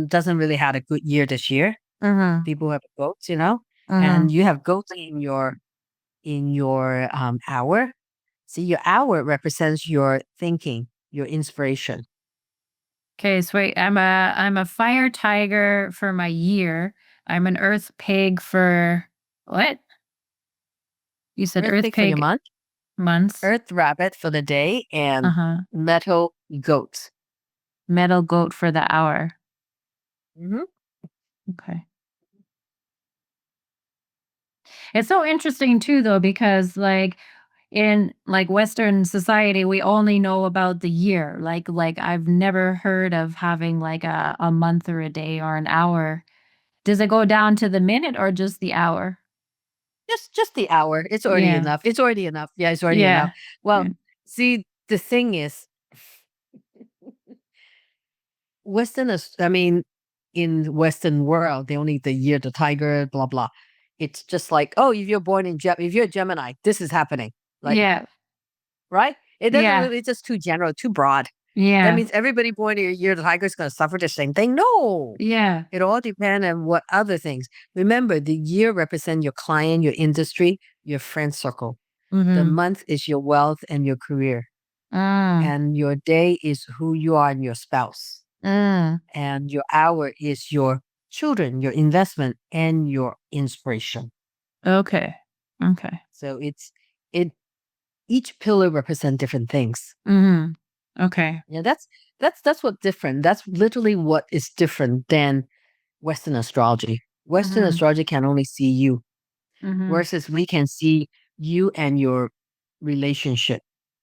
doesn't really had a good year this year. Mhm. People have goats, and Mhm. you have goats in your hour. See, your hour represents your thinking, your inspiration. 'Kay, so wait, I'm a fire tiger for my year. I'm an earth pig for what? You said Earth earth pig for your pig month, months? earth rabbit for the day, and Uh-huh. metal goat. Metal goat for the hour. Hmm. Okay. It's so interesting too though because like in like Western society we only know about the year. Like I've never heard of having like a month or a day or an hour. Does it go down to the minute or just the hour? Just the hour. It's already Yeah. enough. It's already enough. Yeah, it's already enough. Yeah. Well, Yeah. see, the thing is, I mean, in Western world, they only the year, the tiger, blah blah. It's just like, oh, if you're a Gemini, this is happening. Like, Yeah. right? It doesn't Yeah. really, it's just too general, too broad. That Yeah. means everybody born in a year, the tiger is going to suffer the same thing. No, Yeah. it all depends on what other things. Remember, the year represents your client, your industry, your friend circle. The Mhm. month is your wealth and your career. Mm. And your day is who you are and your spouse. Mm. And your hour is your children, your investment, and your inspiration. Okay. Okay. So it each pillar represent different things. Mhm. Okay. Yeah, that's what different. That's literally what is different than Western astrology. Western Mhm. astrology can only see you, Mhm. versus we can see you and your relationship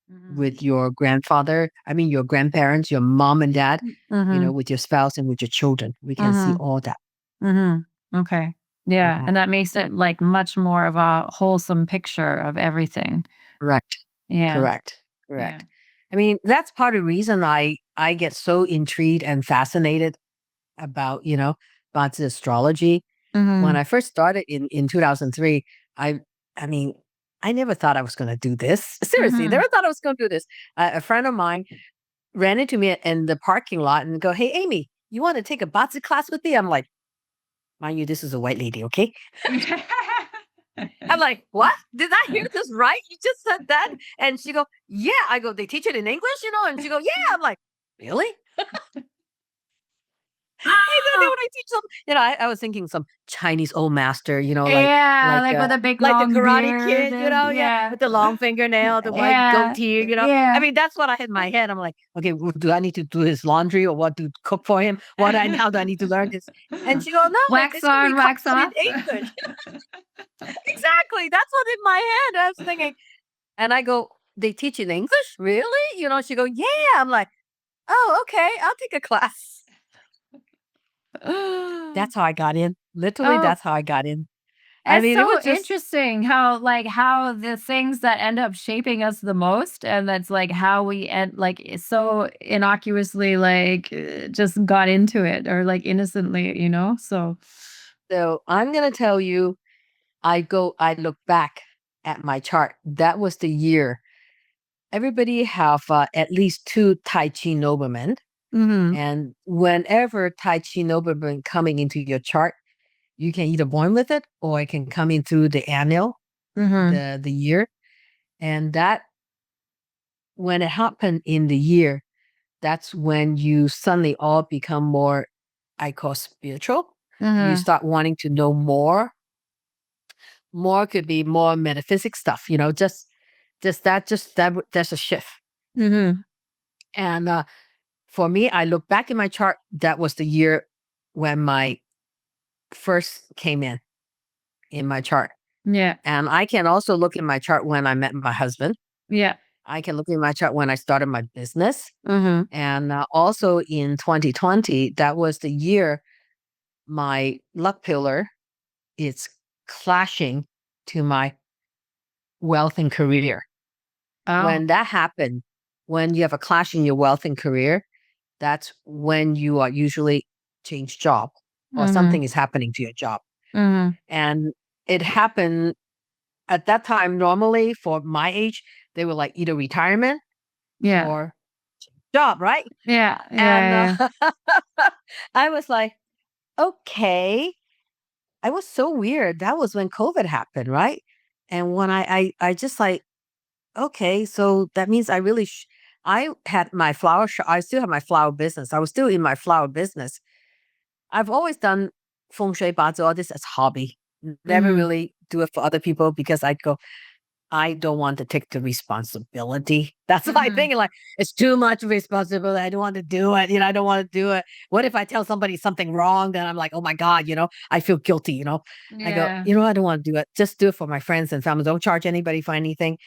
Mhm. with your grandfather, I mean your grandparents, your mom and dad, Mhm. with your spouse and with your children. We can see Mhm. all that. Mhm. Okay. Yeah, Yeah. and that makes it, like, much more of a wholesome picture of everything. Correct. Yeah. Correct. Yeah. Correct. I mean, that's part of the reason I get so intrigued and fascinated about, about the astrology. When Mhm. I first started in 2003, I I mean, I never thought I was going to do this. Seriously, Mhm. never thought I was going to do this. A friend of mine ran into me in the parking lot and go, "Hey, Amy, you want to take a BaZi class with me?" I'm like, "Mind you, this is a white lady, okay?" I'm like, "What? Did I hear this right? You just said that?" And she go, "Yeah." I go, "They teach it in English, And she go, "Yeah." I'm like, "Really?" And then they want to teach them, I was thinking some Chinese old master, Yeah, like like, with a big like the long Karate beard Kid, and yeah, yeah. with the long fingernail, the white Yeah. goatee. I Yeah. mean, that's what I had in my head. I'm like, okay, do I need to do his laundry or what? Do cook for him? How do I need to learn this? And she go, no, Wax it's gonna be on, wax content in off. English. Exactly. That's what in my head I was thinking. And I go, they teach in English, really? She go, yeah. I'm like, oh, okay, I'll take a class. That's how I got in. Literally, Oh, that's how I got in. I it's mean, it so was just interesting how the things that end up shaping us the most, and that's, like, how we end like, so innocuously, like, just got into it or, like, innocently, you know? So so. I'm gonna tell you. I look back at my chart. That was the year. Everybody have at least two Tai Chi noblemen, mhm, and whenever Tai Chi noblemen coming into your chart, you can either born with it or it can come in through the annual, mhm, the year, and that when it happened in the year, that's when you suddenly all become more, I call spiritual. You mhm, start wanting to know more. More could be more metaphysics stuff, just that, that's a shift. mhm. And for me, I look back in my chart. That was the year when my first came in my chart. Yeah. And I can also look in my chart when I met my husband. Yeah. I can look in my chart when I started my business. Mhm. And also in 2020, that was the year my luck pillar is clashing to my wealth and career. Oh. When that happened, when you have a clash in your wealth and career, that's when you are usually change job or Mhm. something is happening to your job. Mhm. And it happened at that time. Normally for my age, they were like either retirement Yeah. or job, right? Yeah. And Yeah. I was like, okay. I was so weird. That was when COVID happened, right? And when I just like, okay, so that means I really, I had my flower shop. I still have my flower business. I was still in my flower business. I've always done feng shui, BaZi, all this as hobby. Never Mhm. really do it for other people because I go, I don't want to take the responsibility. That's my Mhm. thing. Like, it's too much responsibility. I don't want to do it. I don't want to do it. What if I tell somebody something wrong? Then I'm like, oh my God, I feel guilty. I go, Yeah. I don't want to do it. Just do it for my friends and family. Don't charge anybody for anything.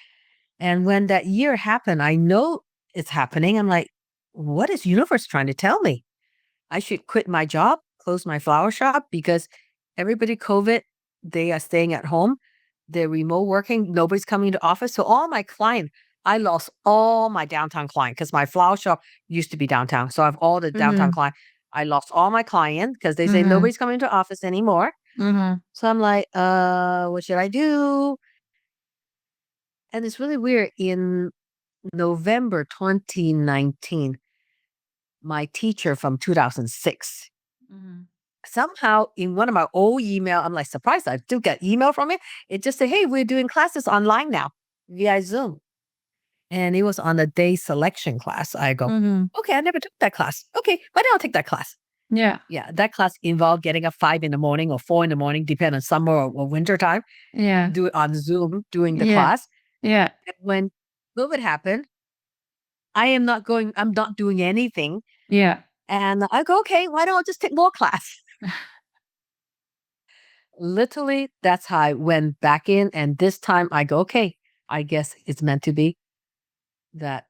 And when that year happened, I know it's happening. I'm like, what is universe trying to tell me? I should quit my job, close my flower shop because everybody COVID, they are staying at home. They're remote working. Nobody's coming to office. So all my client, I lost all my downtown client because my flower shop used to be downtown. So I have all the downtown Mhm. client. I lost all my client because they say Mhm. nobody's coming to office anymore. Mhm. So I'm like, what should I do? And it's really weird. In November 2019, my teacher from 2006, Mhm. somehow in one of my old email, I'm like surprised I still get email from it. It just said, hey, we're doing classes online now via Zoom. And it was on a day selection class. I go, Mhm. okay, I never took that class. Okay, why don't I take that class? Yeah. Yeah, that class involved getting up 5 in the morning or 4 in the morning, depending on summer or winter time, Yeah. do it on Zoom doing the Yeah. class. Yeah. And when COVID happened, I'm not doing anything. Yeah. And I go, okay, why don't I just take more class? Literally, that's how I went back in. And this time I go, okay, I guess it's meant to be. That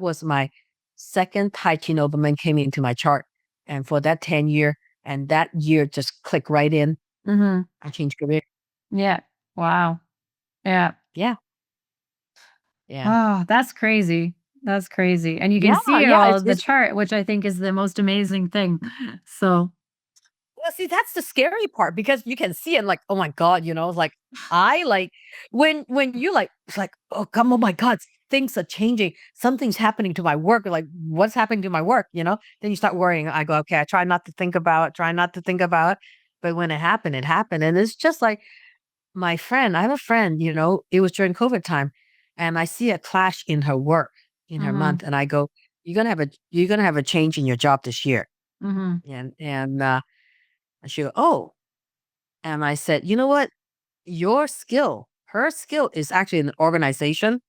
was my second Tai Chi nobleman came into my chart. And for that 10 year, and that year just clicked right in. Mhm. I changed career. Yeah. Wow. Yeah. Yeah. Yeah. Oh, that's crazy. That's crazy. And you can Yeah. see it Yeah. all It's, in the it's chart, which I think is the most amazing thing. So, Well, see, that's the scary part because you can see it like, oh my God, it's like I like when you like it's like, oh come, oh my God, things are changing. Something's happening to my work. Like, what's happening to my work? Then you start worrying. I go, okay, I try not to think about it, try not to think about it. But when it happened, it happened. And it's just like my friend, I have a friend, it was during COVID time, and I see a clash in her work, in her mhm. month, and I go, you're gonna have a change in your job this year. Mhm. And she go, oh, and I said, you know what? Her skill is actually an organization.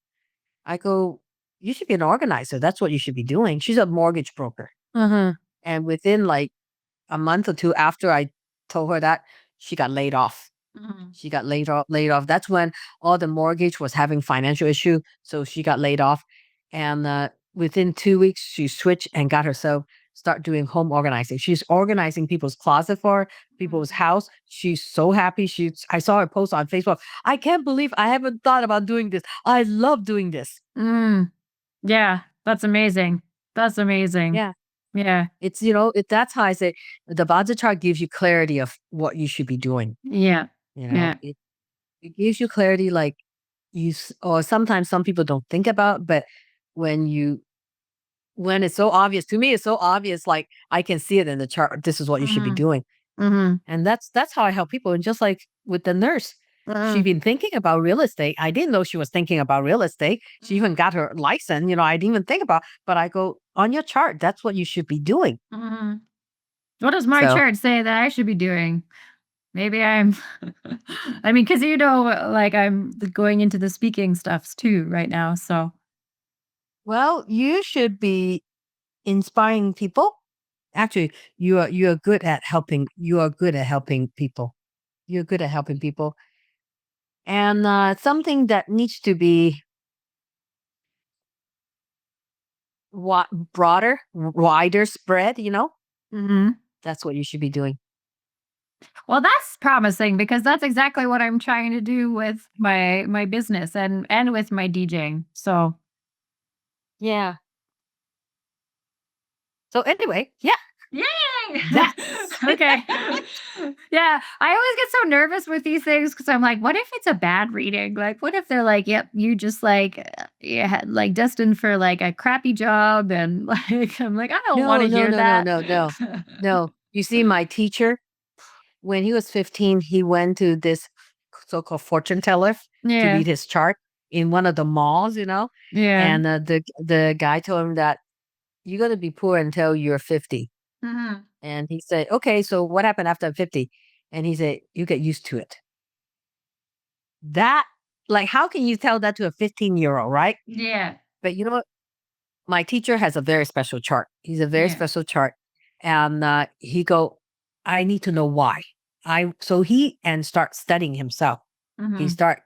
I go, you should be an organizer. That's what you should be doing. She's a mortgage broker. Mhm. And within like a month or two after I told her that, she got laid off. Mhm. She got laid off. That's when all the mortgage was having financial issue. So she got laid off. And within 2 weeks, she switched and got herself start doing home organizing. She's organizing people's closet for her, people's Mhm. house. She's so happy. I saw her post on Facebook. I can't believe I haven't thought about doing this. I love doing this. Mm. Yeah, that's amazing. That's amazing. Yeah. Yeah. That's how I say the Vajra chart gives you clarity of what you should be doing. Yeah. Yeah. It gives you clarity like or sometimes some people don't think about, but when you when it's so obvious to me, it's so obvious, like I can see it in the chart. This is what you should be Mhm. doing. Mhm. And that's how I help people. And just like with the nurse, she's Mhm. been thinking about real estate. I didn't know she was thinking about real estate. She even Mhm. got her license. I didn't even think about, but I go on your chart. That's what you should be doing. Mhm. What does my So, chart say that I should be doing? Maybe I'm I mean, because like, I'm going into the speaking stuffs too right now, so well, you should be. inspiring people. Actually, you are good at helping. You are good at helping people. You're good at helping people, and something that needs to be broader, wider spread. Hmm. That's what you should be doing. Well, that's promising because that's exactly what I'm trying to do with my business and with my DJing. So Yeah. So anyway, yeah, yay! that's Okay. Yeah, I always get so nervous with these things because I'm like, what if it's a bad reading? Like, what if they're like, yep, you just like, yeah, like destined for like a crappy job, and like, I'm like, I don't want no, to no, hear no, no, that. no, no, no. You see, my teacher, when he was 15, he went to this so-called fortune teller to Yeah, read his chart in one of the malls, yeah. and the guy told him that you're gonna be poor until you're 50. Hmm. And he said, okay, so what happened after I'm 50? And he said, you get used to it. That, like, how can you tell that to a 15-year-old, right? Yeah, But you know what? My teacher has a very special chart. He's a very yeah. special chart. And he go, I need to know why. So he and start studying himself. He Hmm. start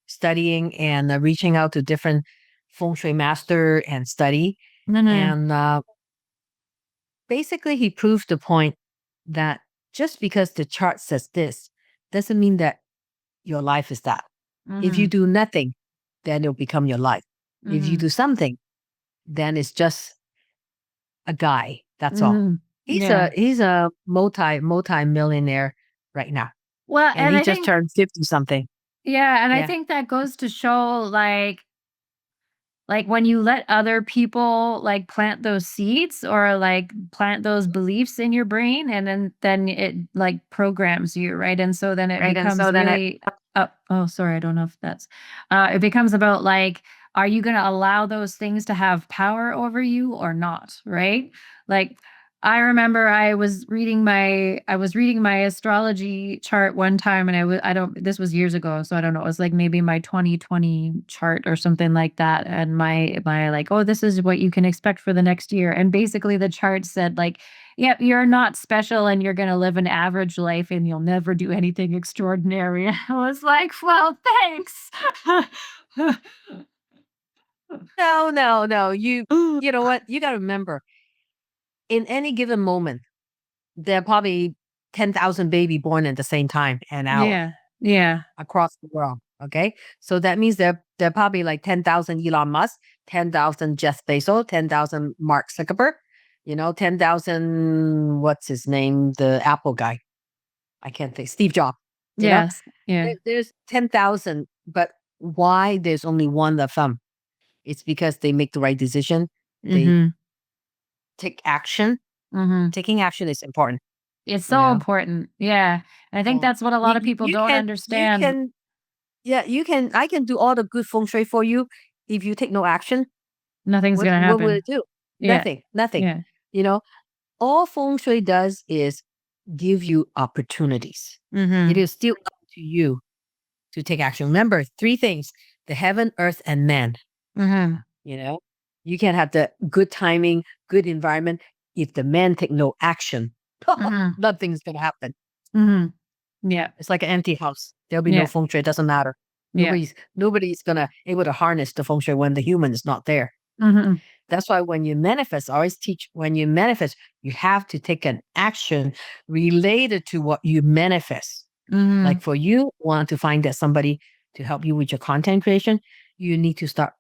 studying and reaching out to different feng shui master and study. No, no. And basically, he proved the point that just because the chart says this doesn't mean that your life is that. If you Hmm. do nothing, then it'll become your life. If you Hmm. do something, then it's just a guy. That's all. Hmm. He's a Yeah. he's a multi millionaire right now, Well, and and he I just think, turned 50 something. yeah, and I Yeah, think that goes to show like when you let other people like plant those seeds or like plant those beliefs in your brain, and then it like programs you, right? And so then it right. And becomes so then it really oh, sorry, I don't know if that's it becomes about like, are you going to allow those things to have power over you or not, right? Like, I remember I was reading my astrology chart one time, and I don't, this was years ago, so I don't know, it was like maybe my 2020 chart or something like that, and my like, oh, this is what you can expect for the next year. And basically the chart said like, yep, you're not special and you're going to live an average life and you'll never do anything extraordinary. I was like, well, thanks. no, no, no. You know what? You got to remember, in any given moment, there are probably 10,000 baby born at the same time an hour Yeah. Yeah. across the world. Okay, so that means there are probably like 10,000 Elon Musk, 10,000 Jeff Bezos, 10,000 Mark Zuckerberg, 10,000 what's his name, the Apple guy. I can't think. Steve Jobs. Yes. Yeah. There's 10,000, but why there's only one of them? It's because they make the right decision. They Mhm. take action. Mhm. Taking action is important. It's You so know, important. Yeah. I think so that's what a lot you of people you don't can you understand. can yeah you can I can do all the good feng shui for you. If you take no action, Nothing's what gonna what will it happen. do? Yeah. Nothing. Nothing. Yeah. You know, all feng shui does is give you opportunities. It Mhm. is still up to you to take action. Remember three things: the heaven, earth, and man. Mhm. You know, you can have the good timing, good environment. If the man take no action, Mhm. nothing's gonna happen. Mhm. Yeah. It's like an empty house. There'll be no Yeah. feng shui. It doesn't matter. Yeah. Nobody's gonna able to harness the feng shui when the human is not there. Mhm. That's why when you manifest, I always teach when you manifest, you have to take an action related to what you manifest. Like Mhm. for you, want to find that somebody to help you with your content creation, you need to start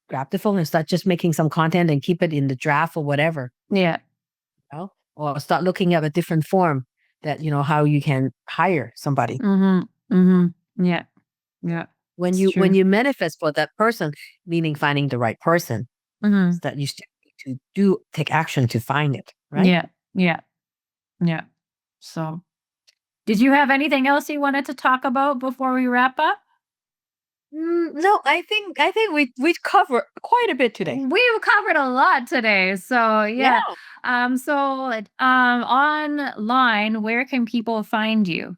grab the phone and start just making some content and keep it in the draft or whatever, Yeah. or start looking at a different form that how you can hire somebody. Mhm. Mhm. Yeah. Yeah. When It's you true. manifest for that person, meaning finding the right person, Mhm. is that you still need to do take action to find it, right? Yeah. Yeah. Yeah. So, did you have anything else you wanted to talk about before we wrap up? No, I think we covered quite a bit today. We've covered a lot today. So, Yeah, yeah. Online, where can people find you?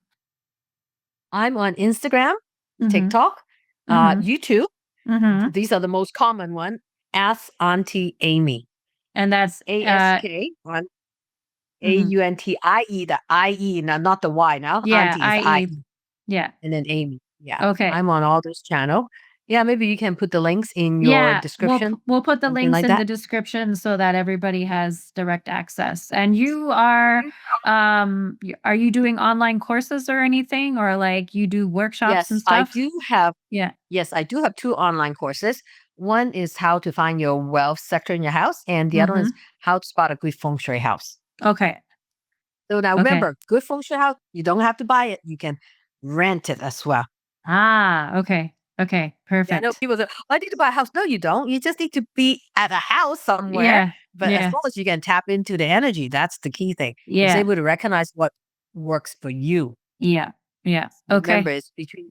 I'm on Instagram, Mhm. TikTok, Mhm. YouTube. Mhm. These are the most common one. Ask Auntie Amy. And that's ASK on mhm. AUNTIE, the IE, now not the Y now. Yeah, Auntie is i.e. IE, Yeah. and then Amy. Yeah, Okay. I'm on all those channel. Yeah, maybe you can put the links in your Yeah, description, we'll put the something links like in the that. description so that everybody has direct access. And you are Mhm. are you doing online courses or anything, or like you do workshops and Yes, I stuff? do have. Yeah. Yes, I do have two online courses. One is how to find your wealth sector in your house, and the other one is Mhm. how to spot a good feng shui house. Okay. So now Okay. remember, good feng shui house, you don't have to buy it. You can rent it as well. Ah, okay. Okay. Yeah, I know Perfect. people say, "Oh, I need to buy a house." No, you don't. You just need to be at a house somewhere. Yeah. But as Yeah. long as you can tap into the energy, that's the key thing. Is Yeah. able to recognize what works for you. Yeah. Yeah. Remember, Okay. it's between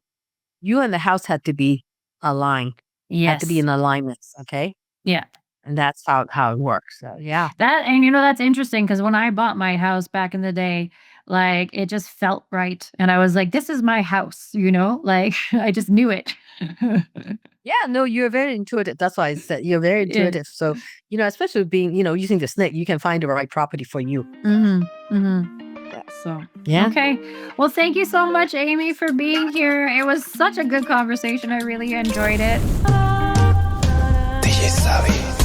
you and the house had to be aligned, had to be Yes. in alignments. Okay. Yeah. And that's how it works. So yeah. That and that's interesting because when I bought my house back in the day, like it just felt right. And I was like, this is my house, like I just knew it. Yeah, no, you're very intuitive. That's why I said you're very Yeah. intuitive. So, especially being, using the snake, you can find the right property for you. Mhm. Mhm. Yeah. So, Yeah. okay. Well, thank you so much, Amy, for being here. It was such a good conversation. I really enjoyed it. DJ Savvy.